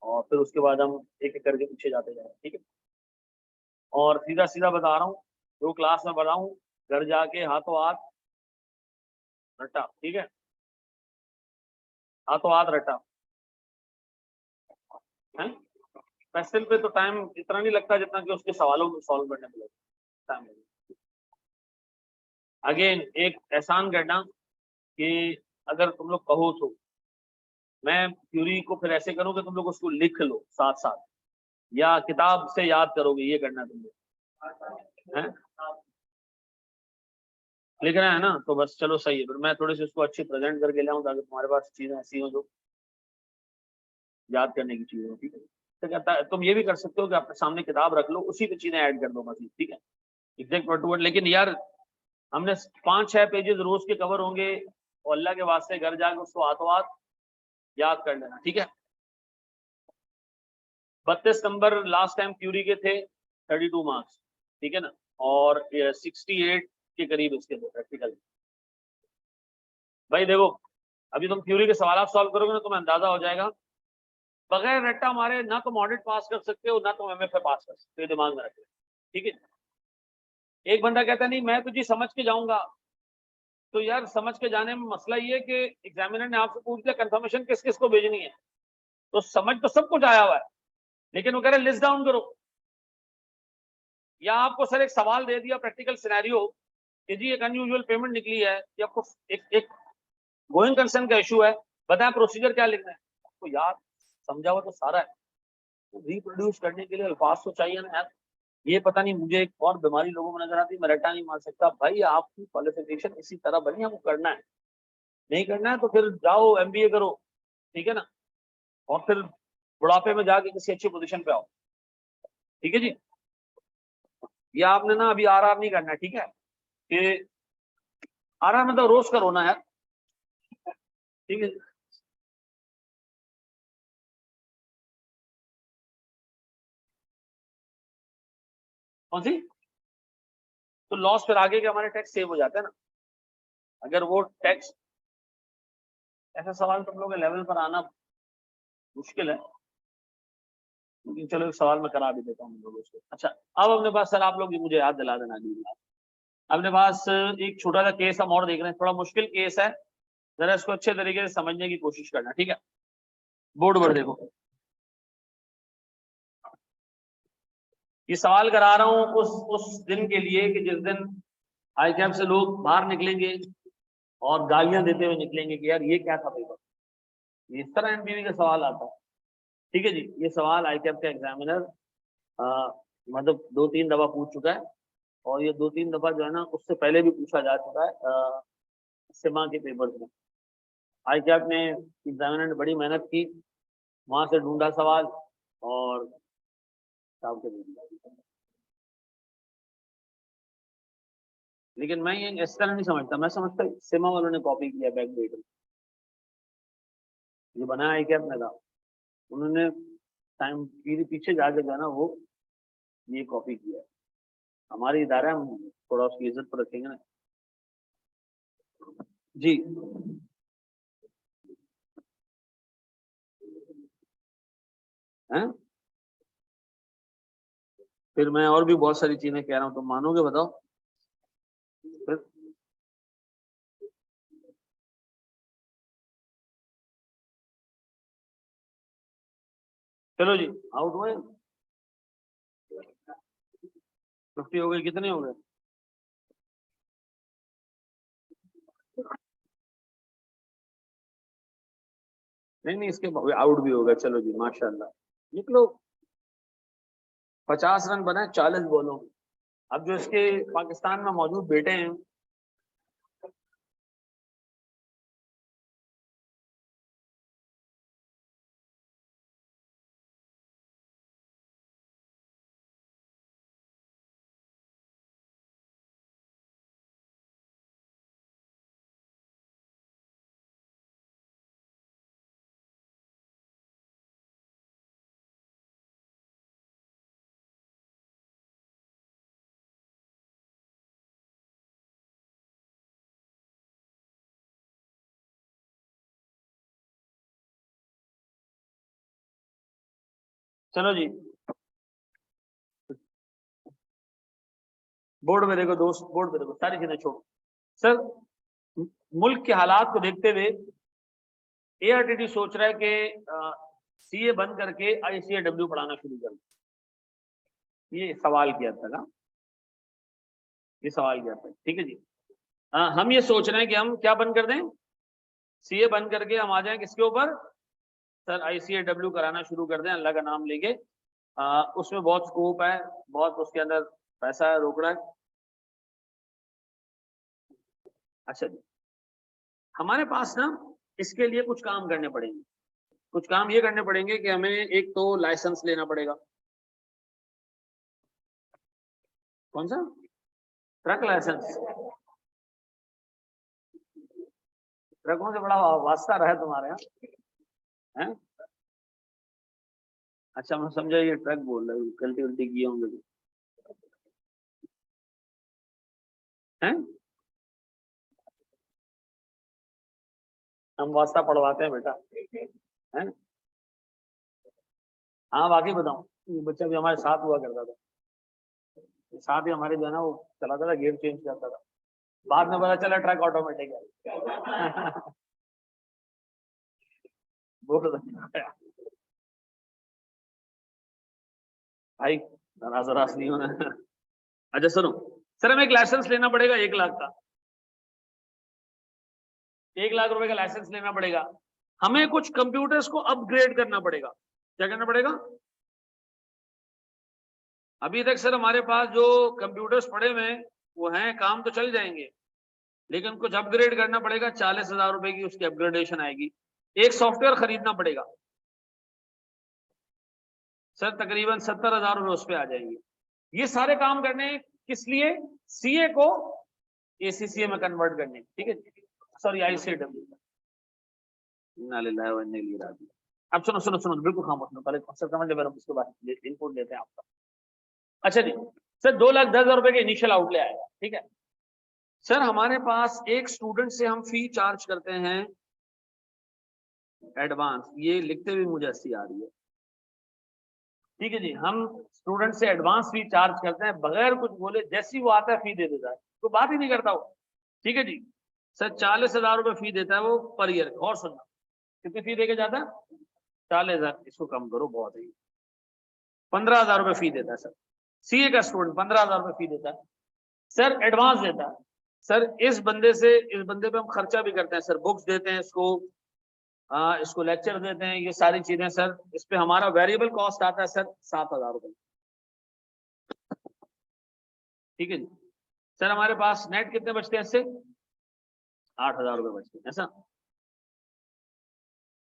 और फिर उसके बाद हम एक एक करके पीछे जाते जाएंगे। ठीक है, और सीधा सीधा बता रहा हूँ, जो क्लास में बताऊँ घर जाके हाथों हाथ रट्टा। ठीक है, हाथों हाथ रट्टा है। पेंसिल पे तो टाइम इतना नहीं लगता जितना कि उसके सवालों को सॉल्व करने में लगता है। अगेन एक एहसान करना कि अगर तुम लोग कहो तो मैं थ्योरी को फिर ऐसे करूँ कि तुम लोग उसको लिख लो साथ साथ, या किताब से याद करोगे, ये करना तुम लोग है। लिख रहे हैं ना, तो बस चलो सही है, फिर मैं थोड़ी सी उसको अच्छी प्रेजेंट करके लाऊं ताकि तुम्हारे पास चीजें ऐसी हो जो याद करने की चीजें हो। ठीक है, तो कहता है तुम ये भी कर सकते हो कि अपने सामने किताब रख लो, उसी पे चीजें ऐड कर दो बस। ठीक है, एग्जैक्ट वर्ड टू वर्ड। लेकिन यार हमने 5-6 पेजेस रोज के कवर होंगे, और अल्लाह के वास्ते घर जाके उसको हाथों हाथ याद कर लेना। ठीक है, 32 नंबर लास्ट टाइम थ्योरी के थे, 32 मार्क्स। ठीक है ना, और 68 के करीब इसके थे प्रैक्टिकल। भाई देखो, अभी तुम थ्योरी के सवाल सॉल्व करोगे ना, तुम्हें अंदाजा हो जाएगा बगैर रट्टा मारे ना तुम ऑडिट पास कर सकते हो, ना तुम एमएफए पास कर सकते हो, दिमाग में रखो। ठीक है, एक बंदा कहता नहीं मैं तो जी समझ के जाऊंगा, तो यार समझ के जाने में मसला ये है कि एग्जामिनर ने आपसे पूछ लिया कंफर्मेशन किस किस को भेजनी है, तो समझ तो सब कुछ आया हुआ है, लेकिन वो कह रहे लिस्ट डाउन करो। या आपको सर एक सवाल दे दिया प्रैक्टिकल सिनेरियो कि जी एक अनयूजुअल पेमेंट निकली है, या आपको एक गोइंग कंसर्न का इशू है, बताएं प्रोसीजर क्या लिखना है। तो यार समझा हुआ तो सारा है, तो रिप्रोड्यूस करने के लिए अल्फाज तो चाहिए ना यार। ये पता नहीं मुझे एक और बीमारी लोगों में नजर आती है, मैं रट्टा नहीं मार सकता। भाई आपकी क्वालिफिकेशन इसी तरह बनी, हमको करना है, नहीं करना है तो फिर जाओ एमबीए करो। ठीक है ना, और फिर बुढ़ापे में जाके किसी अच्छी पोजीशन पे आओ। ठीक है जी, ये आपने ना अभी आर नहीं करना है। ठीक है, कि आर मतलब रोज करो ना यार। ठीक है, कौन सी? तो लॉस फिर आगे के हमारे टैक्स सेव हो जाते हैं ना, अगर वो टैक्स। ऐसा सवाल तुम लोग के लेवल पर आना मुश्किल है, लेकिन चलो एक सवाल मैं करा भी देता हूँ लोगों से। अच्छा, अब अपने पास सर आप लोग मुझे याद दिला देना अगली बार। अपने पास एक छोटा सा केस हम और देख रहे हैं, थोड़ा मुश्किल केस है, जरा इसको अच्छे तरीके से समझने की कोशिश करना। ठीक है, बोर्ड पर देखो, ये सवाल करा रहा हूँ उस दिन के लिए कि जिस दिन आई कैब से लोग बाहर निकलेंगे और गालियां देते हुए निकलेंगे कि यार ये क्या था पेपर, इस तरह एमपीवी का सवाल आता है। ठीक है जी, ये सवाल आई कैब का एग्जामिनर मतलब 2-3 दफा पूछ चुका है, और ये 2-3 दफा जो है ना उससे पहले भी पूछा जा चुका है सिमा के पेपर में। आई कैब ने एग्जामिनर ने बड़ी मेहनत की, वहां से ढूंढा सवाल और साहब के दे दिया। लेकिन मैं ये इस तरह नहीं समझता, मैं समझता सिमा वालों ने कॉपी किया बैक डेट में, ये बनाया है क्या अपने का, उन्होंने टाइम पीछे जाके जो है ना वो ये कॉपी किया है। हमारी इदारा है, हम थोड़ा उसकी इज्जत पर रखेंगे ना जी। हैं, फिर मैं और भी बहुत सारी चीजें कह रहा हूँ, तुम मानोगे बताओ फिर। चलो जी, आउट हुए, 50 हो गए, कितने हो गए? नहीं नहीं, इसके आउट भी होगा। चलो जी माशाल्लाह, निकलो। 50 रन बनाए 40 बॉलों में। अब जो इसके पाकिस्तान में मौजूद बेटे हैं, चलो जी, बोर्ड में देखो दोस्त, बोर्ड में देखो, सारी चीजें छोड़ो। सर मुल्क के हालात को देखते हुए एआरटीटी सोच रहा है कि सीए बंद करके आईसीएडब्ल्यू पढ़ाना शुरू कर, ये सवाल किया था ना, ये सवाल किया था, ठीक है जी। हम ये सोच रहे हैं कि हम क्या बंद कर दें, सीए बंद करके हम आ जाएं किसके ऊपर, सर आईसीएडब्ल्यू कराना शुरू कर दें, अल्लाह का नाम लेके। उसमें बहुत स्कोप है, बहुत उसके अंदर पैसा है, रोकड़ा है। अच्छा जी, हमारे पास ना इसके लिए कुछ काम करने पड़ेंगे। कुछ काम ये करने पड़ेंगे कि हमें एक तो लाइसेंस लेना पड़ेगा। कौन सा? Truck license. ट्रकों से बड़ा वास्ता रहा है तुम्हारे यहाँ है? अच्छा मैं समझा ये ट्रक बोल रहे हो, गलती उल्टी किए होंगे हैं? हम वास्ता पढ़वाते हैं बेटा हैं? हाँ बाकी बताऊं, ये बच्चा भी हमारे साथ हुआ करता था, साथ ही हमारे जो है ना वो चलाता था, गियर चेंज करता था, बाद में पता चला ट्रक ऑटोमेटिक है। बोल भाई नाराज नहीं होना। अच्छा सुनो, सर हमें एक लाइसेंस लेना पड़ेगा 1 लाख का, 1 लाख रुपए का लाइसेंस लेना पड़ेगा। हमें कुछ कंप्यूटर्स को अपग्रेड करना पड़ेगा। क्या करना पड़ेगा? अभी तक सर हमारे पास जो कंप्यूटर्स पड़े हुए हैं वो हैं, काम तो चल जाएंगे, लेकिन कुछ अपग्रेड करना पड़ेगा। 40,000 रुपए की उसकी अपग्रेडेशन आएगी। एक सॉफ्टवेयर खरीदना पड़ेगा सर, तकरीबन 70,000 रुपए उस पर आ जाएंगे। ये सारे काम करने किस लिए? सीए को एसीसीए में कन्वर्ट करने, ठीक है, सॉरी आईसीडब्ल्यू। अब सुनो सुनो सुनो, बिल्कुल खामोश लो, पहले कॉन्सेप्ट समझ ले, उसके बाद इनपुट देते हैं आपका। अच्छा जी सर, 2,10,000 रुपए के इनिशियल आउटले आएगा, ठीक है। सर हमारे पास एक स्टूडेंट से हम फी चार्ज करते हैं एडवांस, ये लिखते हुए मुझे हंसी आ रही है, ठीक है जी। हम स्टूडेंट से एडवांस फी चार्ज करते हैं बगैर कुछ बोले, जैसी वो आता है फी दे देता है, तो बात ही नहीं करता वो, ठीक है जी। सर 40,000 रुपए फी देता है वो पर ईयर। और सुनना, कितनी फी देके जाता है? 40,000, इसको कम करो बहुत है, 15,000 रुपए फी देता है सर। सीए का स्टूडेंट 15,000 रुपए फी देता है सर, एडवांस देता है सर। इस बंदे पे हम खर्चा भी करते हैं सर, बुक्स देते हैं इसको लेक्चर देते हैं, ये सारी चीजें सर। इस पे हमारा वेरिएबल कॉस्ट आता है सर 7,000 रुपए, ठीक है जी। सर हमारे पास नेट कितने बचते हैं इससे? 8,000 रुपए बचते हैं, ऐसा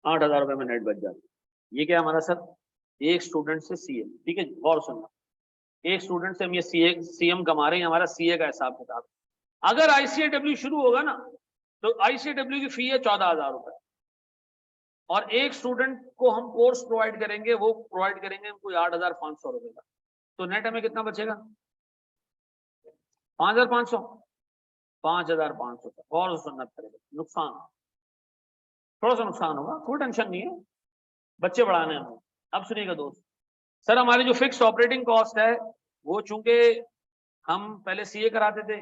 8,000 रुपए में नेट बच जाते हैं। ये क्या हमारा सर, एक स्टूडेंट से सीए, ठीक है जी। और सुनना, एक स्टूडेंट से हम ये सीएम कमा रहे हैं, हमारा सीए का हिसाब किताब। अगर आईसीएडब्ल्यू शुरू होगा ना, तो आईसीडब्ल्यू की फी है 14,000 रुपए, और एक स्टूडेंट को हम कोर्स प्रोवाइड करेंगे, वो प्रोवाइड करेंगे हमको 8,500 रुपए का। तो नेट हमें कितना बचेगा? 5,500, 5,500 का। और सुनना पड़ेगा, नुकसान थोड़ा सा नुकसान होगा, कोई टेंशन नहीं है, बच्चे बढ़ाने हैं हमें। अब सुनिएगा दोस्त, सर हमारी जो फिक्स ऑपरेटिंग कॉस्ट है, वो चूंकि हम पहले सीए कराते थे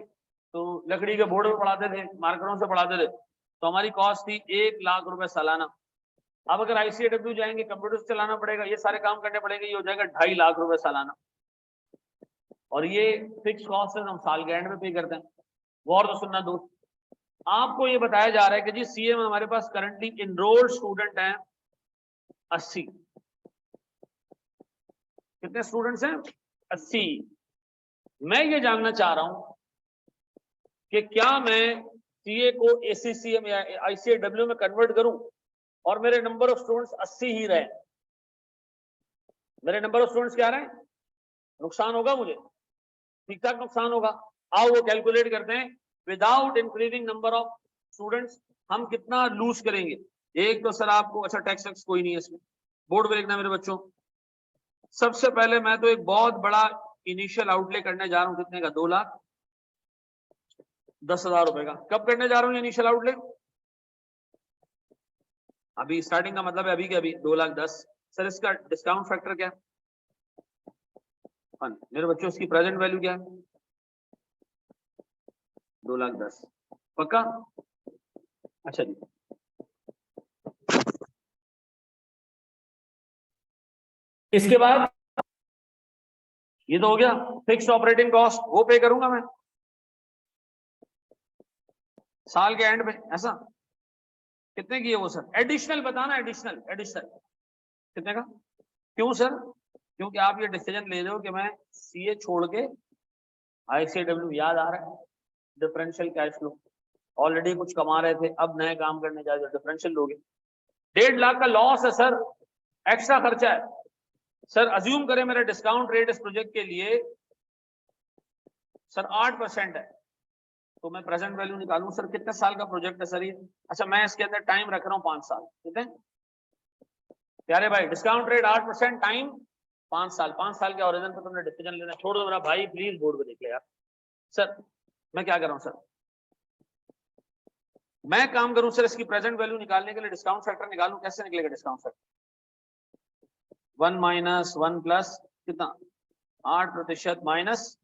तो लकड़ी के बोर्ड पे पढ़ाते थे, मार्करों से पढ़ाते थे, तो हमारी कॉस्ट थी 1 लाख रुपए सालाना। अब अगर आईसीएडब्ल्यू जाएंगे, कंप्यूटर से चलाना पड़ेगा, ये सारे काम करने पड़ेंगे, ये हो जाएगा 2.5 लाख रुपए सालाना। और ये फिक्स कॉस्ट है, हम साल के एंड में पे करते हैं। वो और तो सुनना दोस्त, आपको ये बताया जा रहा है कि जी सीए में हमारे पास करंटली इनरोल्ड स्टूडेंट हैं 80। कितने स्टूडेंट्स हैं? 80। मैं ये जानना चाह रहा हूं कि क्या मैं सीए को एसीसीएम या आईसीएडब्ल्यू में कन्वर्ट करूं और मेरे नंबर ऑफ स्टूडेंट्स 80 ही रहे? मेरे नंबर ऑफ स्टूडेंट्स क्या रहे? नुकसान होगा मुझे, ठीक ठाक नुकसान होगा। आओ वो कैलकुलेट करते हैं, without increasing number of students हम कितना लूज करेंगे। एक तो सर आपको, अच्छा टैक्स कोई नहीं है इसमें, बोर्ड पे लिखना मेरे बच्चों। सबसे पहले मैं तो एक बहुत बड़ा इनिशियल आउटले करने जा रहा हूं, कितने का? 2,10,000 रुपए का। कब करने जा रहा हूं इनिशियल आउटले? अभी स्टार्टिंग का मतलब है अभी के अभी 2,10,000। सर इसका डिस्काउंट फैक्टर क्या है? 1। मेरे बच्चों उसकी प्रेजेंट वैल्यू क्या है? 2,10,000। पक्का? अच्छा जी, इसके बाद ये तो हो गया फिक्स्ड ऑपरेटिंग कॉस्ट, वो पे करूंगा मैं साल के एंड में। ऐसा कितने की है वो सर? एडिशनल बताना, एडिशनल एडिशनल कितने का? क्यों सर? क्योंकि आप ये डिसीजन ले रहे हो कि मैं सीए छोड़ के आईसीडब्ल्यू, याद आ रहा है डिफरेंशियल कैश फ्लो, ऑलरेडी कुछ कमा रहे थे, अब नए काम करने जा रहे, डिफरेंशियल लोगे। 1.5 लाख का लॉस है सर, एक्स्ट्रा खर्चा है सर। अज्यूम करें मेरा डिस्काउंट रेट इस प्रोजेक्ट के लिए सर 8% है, तो मैं प्रेजेंट वैल्यू निकालूं सर, कितने साल का प्रोजेक्ट है सर ये? अच्छा, मैं इसके अंदर टाइम रख रहा हूं 5 साल, ठीक है प्यारे भाई? डिस्काउंट रेट 8%, टाइम 5 साल। 5 साल के ओरिजिन पर तुमने डिसीजन लेना, छोड़ दो मेरा भाई, प्लीज बोर्ड पे देख ले यार। सर मैं क्या कर रहा हूं सर, मैं काम करूं सर इसकी प्रेजेंट वैल्यू निकालने के लिए डिस्काउंट फैक्टर निकालूं, कैसे निकलेगा डिस्काउंट फैक्टर? 1 माइनस 1 प्लस कितना? 8% माइनस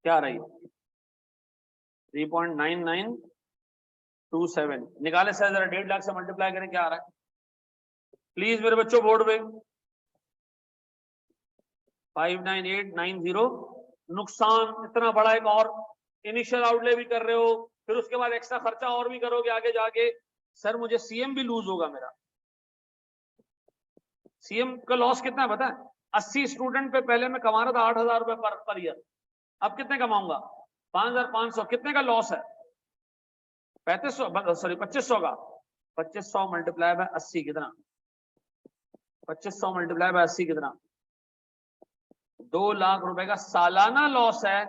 क्या रही? 3.9927 निकाले सर, जरा 1.5 लाख से मल्टीप्लाई करें, क्या आ रहा है प्लीज मेरे बच्चों बोर्ड पे? 59890। नुकसान इतना बड़ा एक और इनिशियल आउटले भी कर रहे हो, फिर उसके बाद एक्स्ट्रा खर्चा और भी करोगे आगे जाके सर, मुझे सीएम भी लूज होगा मेरा। सीएम का लॉस कितना है पता है? 80 स्टूडेंट पे पहले मैं कमा रहा था 8,000 रुपए पर ईयर, अब कितने कमाऊंगा? 5,500। कितने का लॉस है? 3500, सॉरी 2500 का। 2500 मल्टीप्लाई बाय 80 कितना? 2500 मल्टीप्लाई बाय 80 कितना? 2 लाख रुपए का सालाना लॉस है।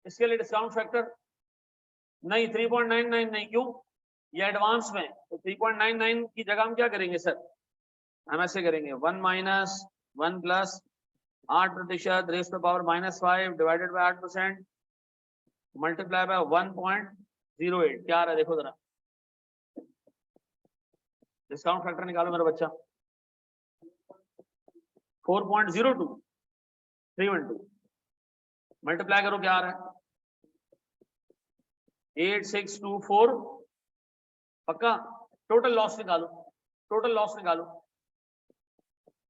इसके लिए डिस्काउंट फैक्टर नहीं, 3.99 नहीं, क्यों? ये एडवांस में, तो 3.99 की जगह हम क्या करेंगे सर? हम ऐसे करेंगे 1 माइनस 1 प्लस 8% रेस पे power -5 divided bye 8% multiply by 1.08। क्या आ रहा है देखो जरा, डिस्काउंट फैक्टर निकालो मेरा बच्चा। 4.02312 मल्टीप्लाई करो, क्या आ रहा है? 8624। पक्का? टोटल लॉस निकालो, टोटल लॉस निकालो,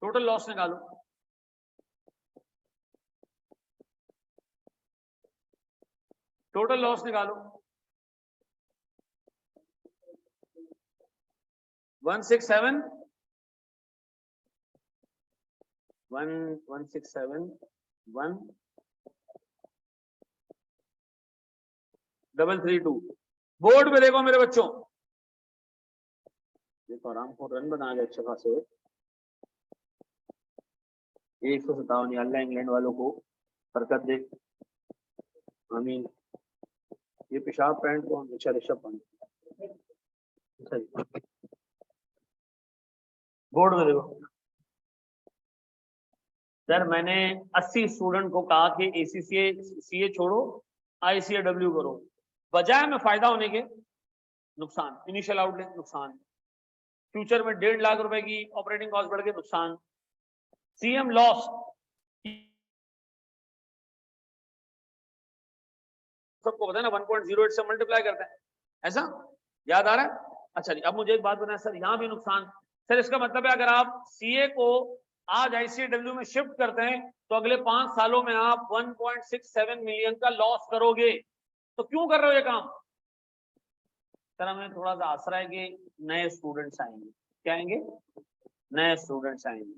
टोटल लॉस निकालो। टोटल लॉस निकालो। 167 1,332। बोर्ड में देखो मेरे बच्चों, देखो आराम को रन बना गए अच्छे खासे। 157। अल्लाह इंग्लैंड वालों को बरकत दे, आमीन। ये पेशाब पैंट को हमेशा ऋषभ पानी। बोर्ड में देखो सर, मैंने 80 स्टूडेंट को कहा कि एसीसीए सीए छोड़ो, आईसीएडब्ल्यू करो, बजाय में फायदा होने के नुकसान। इनिशियल आउटले नुकसान, फ्यूचर में 1.5 लाख रुपए की ऑपरेटिंग कॉस्ट बढ़ के नुकसान, सीएम लॉस सबको पता है ना, 1.08 से मल्टीप्लाई करते हैं, ऐसा याद आ रहा है? अच्छा जी, अब मुझे एक बात बताएं सर, यहाँ भी नुकसान सर, इसका मतलब है अगर आप सीए को आज आईसीडब्ल्यू में शिफ्ट करते हैं तो अगले 5 सालों में आप 1.67 मिलियन का लॉस करोगे। तो क्यों कर रहे हो ये काम सर? हमें थोड़ा सा आसरा है कि नए स्टूडेंट्स आएंगे। क्या आएंगे? नए स्टूडेंट्स आएंगे।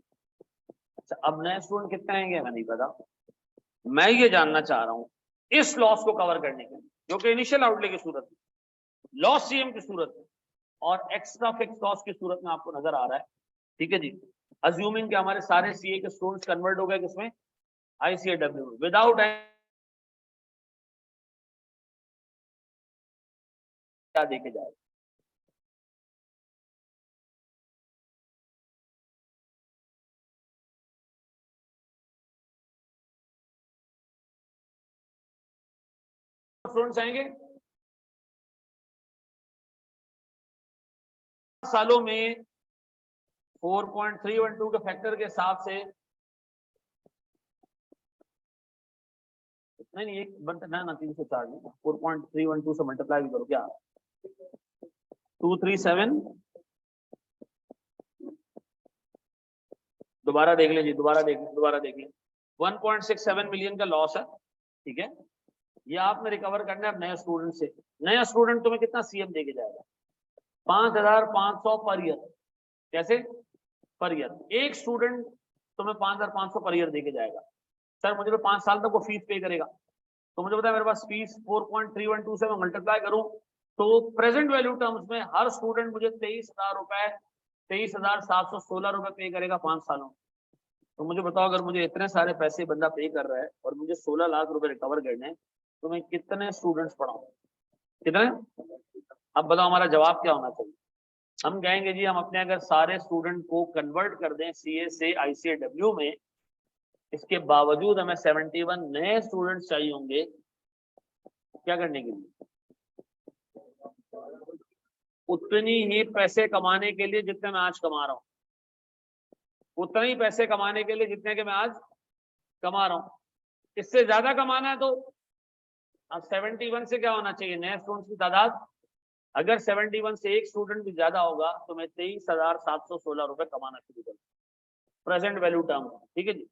अच्छा, अब नए स्टूडेंट कितने आएंगे हमें नहीं पता, मैं ये जानना चाह रहा हूं इस लॉस को कवर करने के लिए, जो कि इनिशियल आउटले की सूरत में, लॉस सीएम की सूरत में और एक्स्ट्रा फिक्स कॉस्ट की सूरत में आपको नजर आ रहा है। ठीक है जी, अज्यूमिंग कि हमारे सारे सीए के स्टूडेंट्स कन्वर्ट हो गए किसमें? आईसीएडब्ल्यू में, विदाउट क्या देखे जाए। स्टूडेंट्स आएंगे सालों में 4.312 के फैक्टर के हिसाब से नहीं एक बनता ना 304 नहीं, 4.312 से मल्टीप्लाई भी करो क्या, 237, दोबारा देख लीजिए, दोबारा देख लीजिए 1.67 मिलियन का लॉस है, ठीक है। ये आपने रिकवर करना है अब नए स्टूडेंट से। नया स्टूडेंट तुम्हें कितना सीएम देके जाएगा, 5,500 पर ईयर। कैसे पर ईयर, एक स्टूडेंट तुम्हें 5,500 पर ईयर देके जाएगा। सर मुझे तो 5 साल तक वो फीस पे करेगा, तो मुझे पता है मेरे पास फीस 4.312 से मैं मल्टीप्लाई करूं तो प्रेजेंट वैल्यू टर्म्स में हर स्टूडेंट मुझे 23,000 रुपए, 23,716 रुपए पे करेगा 5 सालों में। तो मुझे बताओ अगर मुझे इतने सारे पैसे बंदा पे कर रहा है और मुझे 16 लाख रुपए रिकवर करने हैं तो मैं कितने स्टूडेंट्स पढ़ाऊं, कितने। अब बताओ हमारा जवाब क्या होना चाहिए। हम कहेंगे जी हम अपने अगर सारे स्टूडेंट को कन्वर्ट कर दें सीए से आईसीएडब्ल्यू में, इसके बावजूद हमें 71 नए स्टूडेंट्स चाहिए होंगे, क्या करने के लिए, उतनी ही पैसे कमाने के लिए जितने मैं आज कमा रहा हूं, उतना ही पैसे कमाने के लिए जितने के मैं आज कमा रहा हूं। इससे ज्यादा कमाना है तो अब 71 से क्या होना चाहिए, नए स्टूडेंट्स की तादाद। अगर 71 से एक स्टूडेंट भी ज्यादा होगा तो मैं 23,716 रुपए कमाना शुरू करूँ प्रेजेंट वैल्यू टर्म, ठीक है जी।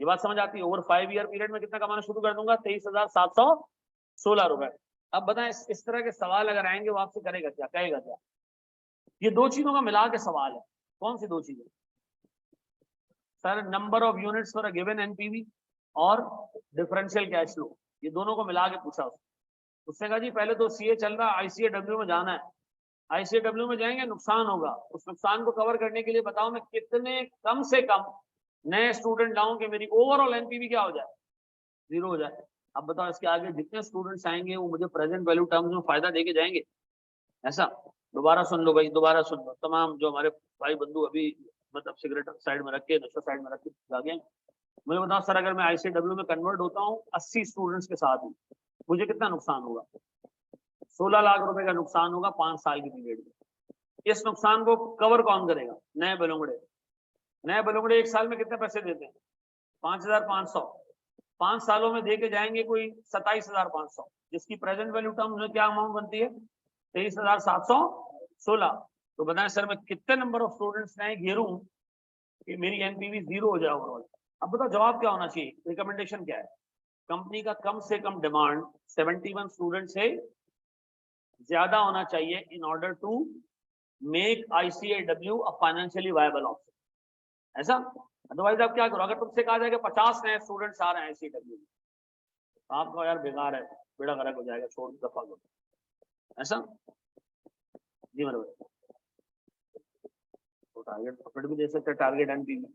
ये बात समझ आती है, ओवर 5 ईयर पीरियड में कितना कमाना शुरू कर दूंगा, 23,716 रुपए। अब बताएं इस तरह के सवाल अगर आएंगे वो आपसे करेगा क्या, कहेगा क्या। ये दो चीजों का मिला के सवाल है, कौन सी दो चीजें sir, number of units for a given NPV और डिफरेंशियल कैश फ्लो, ये दोनों को मिला के पूछा उसने कहा जी पहले तो सीए चल रहा है, आईसीएडब्ल्यू में जाना है, आईसीएडब्ल्यू में जाएंगे नुकसान होगा, उस नुकसान को कवर करने के लिए बताओ मैं कितने कम से कम नए स्टूडेंट लाऊं कि मेरी ओवरऑल एनपीवी क्या हो जाए, 0 हो जाए। अब बताओ इसके आगे जितने स्टूडेंट्स आएंगे वो मुझे प्रेजेंट वैल्यू टर्म्स में फायदा देके जाएंगे, ऐसा। दोबारा सुन लो भाई, दोबारा सुन लो तमाम जो हमारे भाई बंधु अभी मतलब सिगरेट साइड में रख के नशा साइड में रख के भागे, मुझे बताओ सर अगर मैं आईसीडब्ल्यू में कन्वर्ट होता हूँ 80 स्टूडेंट्स के साथ ही मुझे कितना नुकसान होगा, 16 लाख रुपए का नुकसान होगा 5 साल की पीरियड में। इस नुकसान को कवर कौन करेगा, नए बलुंगड़े। नए बलुंगड़े एक साल में कितने पैसे देते हैं, 5,500, 5 सालों में दे के जाएंगे कोई 27,500, जिसकी प्रेजेंट वैल्यू टर्म में क्या अमाउंट बनती है, 23,716। तो बताएं सर मैं कितने नंबर ऑफ स्टूडेंट्स नए घेरूं कि मेरी एनपीवी 0 हो जाए ओवरऑल। अब बताओ जवाब क्या होना चाहिए, रिकमेंडेशन क्या है, कंपनी का कम से कम डिमांड 71 स्टूडेंट से ज्यादा होना चाहिए in order to make ICAW a financially viable option, ऐसा। अदरवाइज आप क्या करो, अगर तुमसे कहा जाए कि 50 नए स्टूडेंट्स आ रहे हैं आईसीएडब्ल्यू में, आपको यार बेकार है, बेड़ा गर्क हो जाएगा, छोड़ दफा करो, ऐसा। जी मेरे भाई, तो टारगेट प्रॉफिट भी दे सकते हैं, टारगेट एनपीवी,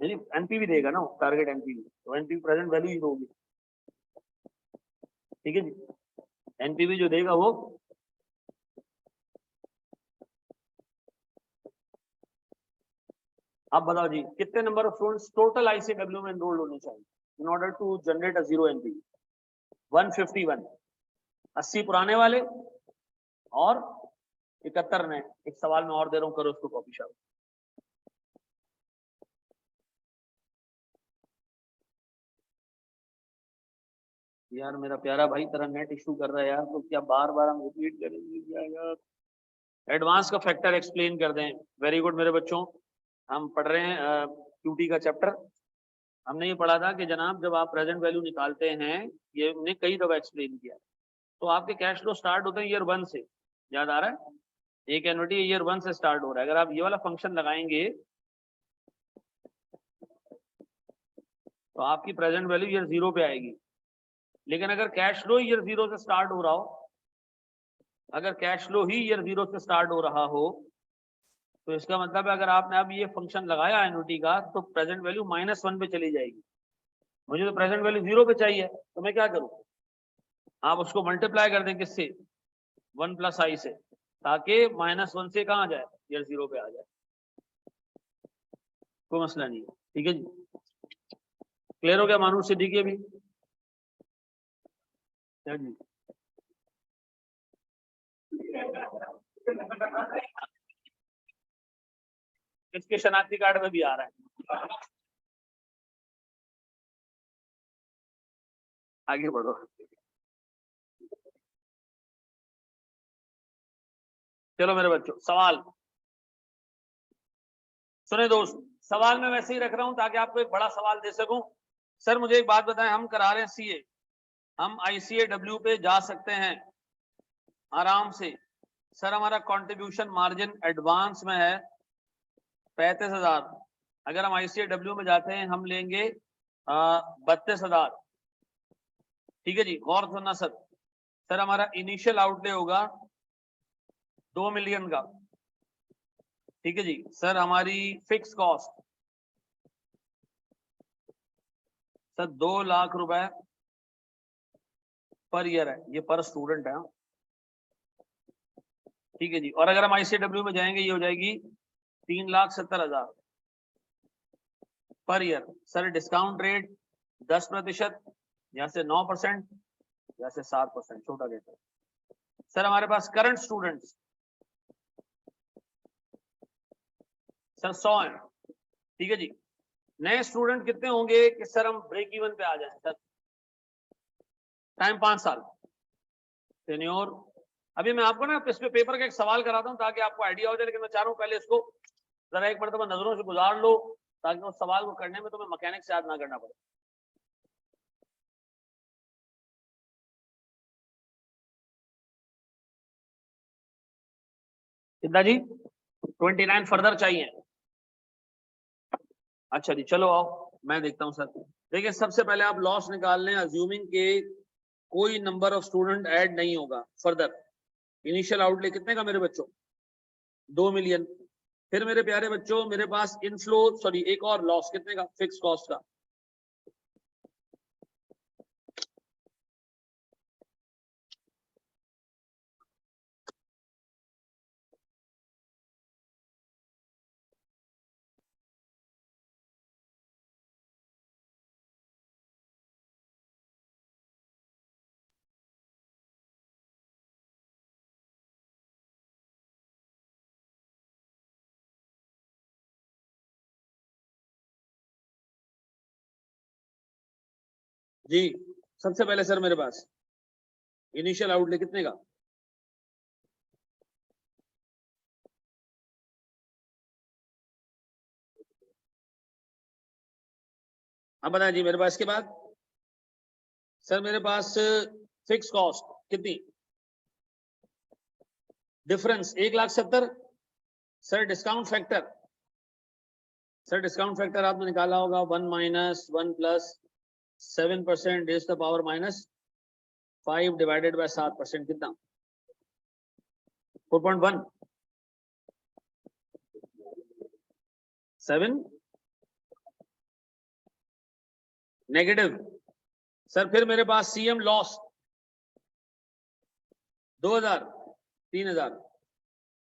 नहीं एनपीवी देगा ना टारगेट एनपीवी, तो एनपीवी प्रेजेंट वैल्यू ही होगी, ठीक है जी। एनपीवी जो देगा वो आप बताओ जी कितने number of students total ICW में एनरोल्ड होने चाहिए in order to generate a 0 NPV. 151, 80 पुराने वाले और 71 नए। एक सवाल मैं और दे रहा हूं, करो उसको कॉपी शाप। यार मेरा प्यारा भाई तेरा नेट इशू कर रहा है यार, तो क्या बार बार हम रिपीट करेंगे क्या यार। एडवांस का फैक्टर एक्सप्लेन कर दें। वेरी गुड मेरे बच्चों, हम पढ़ रहे हैं क्यूटी का चैप्टर। हमने ये पढ़ा था कि जनाब जब आप प्रेजेंट वैल्यू निकालते हैं, ये हमने कई दफा एक्सप्लेन किया, तो आपके कैश फ्लो स्टार्ट होते हैं ईयर 1 से, याद आ रहा है, एक एन्युटी ईयर 1 से स्टार्ट हो रहा है। अगर आप ये वाला फंक्शन लगाएंगे तो आपकी प्रेजेंट वैल्यू ईयर 0 पे आएगी। लेकिन अगर कैश फ्लो ईयर 0 से स्टार्ट हो रहा हो, अगर कैश फ्लो ही ईयर 0 से स्टार्ट हो रहा हो, तो इसका मतलब है अगर आपने अब ये फंक्शन लगाया एन्युटी का तो प्रेजेंट वैल्यू -1 पे चली जाएगी। मुझे तो प्रेजेंट वैल्यू 0 पे चाहिए, तो मैं क्या करूं, आप उसको मल्टीप्लाई कर दें किससे, 1 + i से, ताकि -1 से कहाँ जाए, ईयर 0 पे आ जाए। कोई मसला नहीं है, ठीक है जी। क्लियर हो गया मानुष से देखिए अभी क्या जी। इसके शनाख्ती कार्ड में भी आ रहा है। आगे बढ़ो। चलो मेरे बच्चों, सवाल सुने दोस्त। सवाल मैं वैसे ही रख रहा हूं ताकि आपको एक बड़ा सवाल दे सकूं। सर मुझे एक बात बताएं, हम करा रहे हैं सीए, हम ICAW पे जा सकते हैं आराम से। सर हमारा कंट्रीब्यूशन मार्जिन एडवांस में है 35,000। अगर हम ICAW में जाते हैं हम लेंगे 32,000। ठीक है जी, गौर सुनना सर। सर हमारा इनिशियल आउटले होगा 2 मिलियन का। ठीक है जी सर, हमारी फिक्स कॉस्ट सर 2 लाख रुपए पर ईयर है, ये पर स्टूडेंट है। ठीक है जी, और अगर हम ICAW में जाएंगे ये हो जाएगी 3,70,000 per year. Sir discount rate 10%, यहाँ से 9%, यहाँ से 7%, छोटा रेट है। सर हमारे पास करंट स्टूडेंट्स सर 100 है। ठीक है जी, नए स्टूडेंट कितने होंगे कि सर हम ब्रेक इवन पे आ जाएं? सर टाइम 5 साल टेन्योर। अभी मैं आपको ना इस पे पेपर का एक सवाल कराता हूं ताकि आपको आइडिया हो जाए, लेकिन मैं चाह रहा हूं पहले इसको जरा एक मरतबा नजरों से गुजार लो ताकि उस सवाल को करने में तुम्हें मैकेनिक से याद ना करना पड़े। कितना जी? 29 फर्दर चाहिए। अच्छा जी चलो आओ मैं देखता हूं सर। देखिए सबसे पहले आप लॉस निकाल लें, अज्यूमिंग के कोई नंबर ऑफ स्टूडेंट ऐड नहीं होगा फर्दर। इनिशियल आउटले कितने का मेरे बच्चों? 2 मिलियन। फिर मेरे प्यारे बच्चों मेरे पास इनफ्लो सॉरी एक और लॉस कितने का? फिक्स कॉस्ट का। जी सबसे पहले सर मेरे पास इनिशियल आउटले कितने का? अब बताएं जी मेरे पास। इसके बाद सर मेरे पास फिक्स कॉस्ट कितनी? Difference 1,70,000। Sir discount factor, sir discount factor आपने निकाला होगा 1 minus 1 plus 7% raise the power -5 divided by 7%, कितना? 4.1 7 नेगेटिव। सर फिर मेरे पास CM लॉस 2,000 3,000।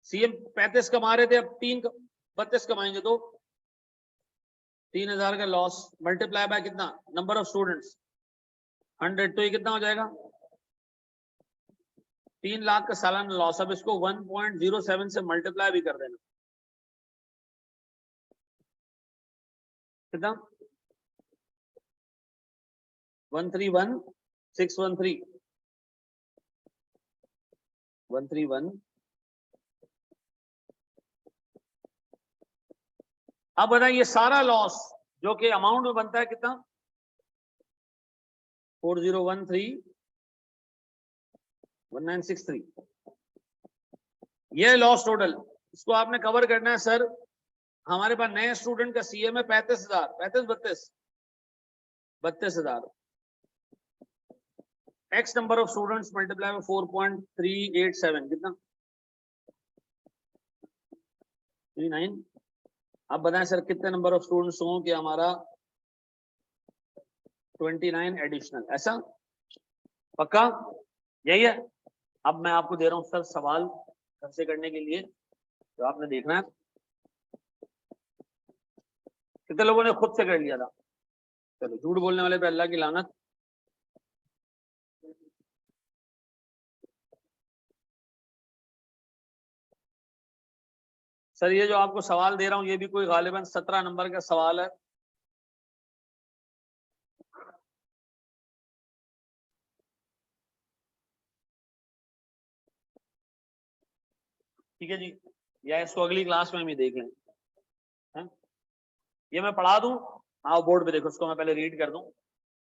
CM 35 कमा रहे थे, अब 32 कमाएंगे तो 3,000 का लॉस मल्टीप्लाई बाय कितना? नंबर ऑफ स्टूडेंट्स 100, तो ये कितना हो जाएगा? 3 लाख का सालाना लॉस। अब इसको 1.07 से मल्टीप्लाई भी कर देना, कितना? 131,613 131। अब बताइए ये सारा लॉस जो कि अमाउंट में बनता है कितना? 4013,1963। ये लॉस टोटल, इसको आपने कवर करना है सर। हमारे पास नए स्टूडेंट का CA में 35,000, 32,000 x number of students multiply में 4.387, कितना? 39। अब बताएं सर कितने नंबर ऑफ स्टूडेंट्स हों कि हमारा 29 एडिशनल, ऐसा पक्का? यही है। अब मैं आपको दे रहा हूं सर सवाल घर से करने के लिए, तो आपने देखना है। कितने लोगों ने खुद से कर लिया था? चलो झूठ बोलने वाले पे अल्लाह की लानत। सर ये जो आपको सवाल दे रहा हूं ये भी कोई गालिबन 17 नंबर का सवाल है। ठीक है जी, या इसको अगली क्लास में हम ही देख लें। है? ये मैं पढ़ा दूं, हाँ बोर्ड पे देखो, इसको मैं पहले रीड कर दूं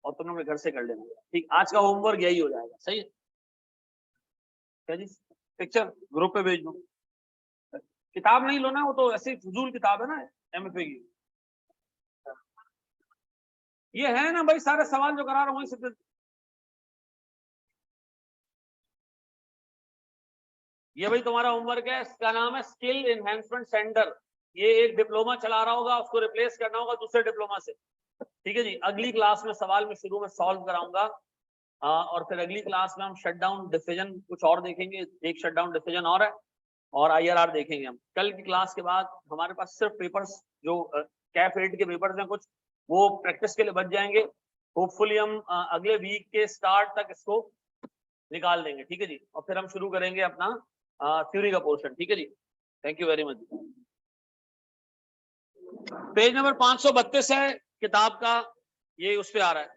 और तुम अपने घर से कर लेना। ठीक, आज का होमवर्क यही हो जाएगा, सही है क्या जी? पिक्चर ग्रुप पे भेज दो। किताब नहीं लो ना, वो तो ऐसी फजूल किताब है ना एमएफए की। ये है ना भाई, सारे सवाल जो करा रहा हूँ वही। ये भाई तुम्हारा होमवर्क है, इसका नाम है स्किल एनहेंसमेंट सेंटर। ये एक डिप्लोमा चला रहा होगा, उसको रिप्लेस करना होगा दूसरे डिप्लोमा से। ठीक है जी, अगली क्लास में सवाल में शुरू में सॉल्व कराऊंगा, और फिर अगली क्लास में हम शटडाउन डिसीजन कुछ और देखेंगे, एक शटडाउन डिसीजन और है, और आईआरआर देखेंगे हम। कल की क्लास के बाद हमारे पास सिर्फ पेपर्स जो कैफ 8 के पेपर्स हैं कुछ, वो प्रैक्टिस के लिए बच जाएंगे। होपफुली हम अगले वीक के स्टार्ट तक इसको निकाल देंगे। ठीक है जी, और फिर हम शुरू करेंगे अपना थ्योरी का पोर्शन। ठीक है जी, thank you very much. Page number 532 है किताब का, ये उस पे आ रहा है,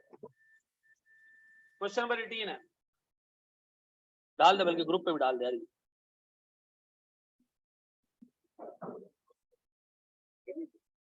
क्वेश्चन नंबर 18 है। डाल दे, बल्कि ग्रुप पे भी डाल दे यार।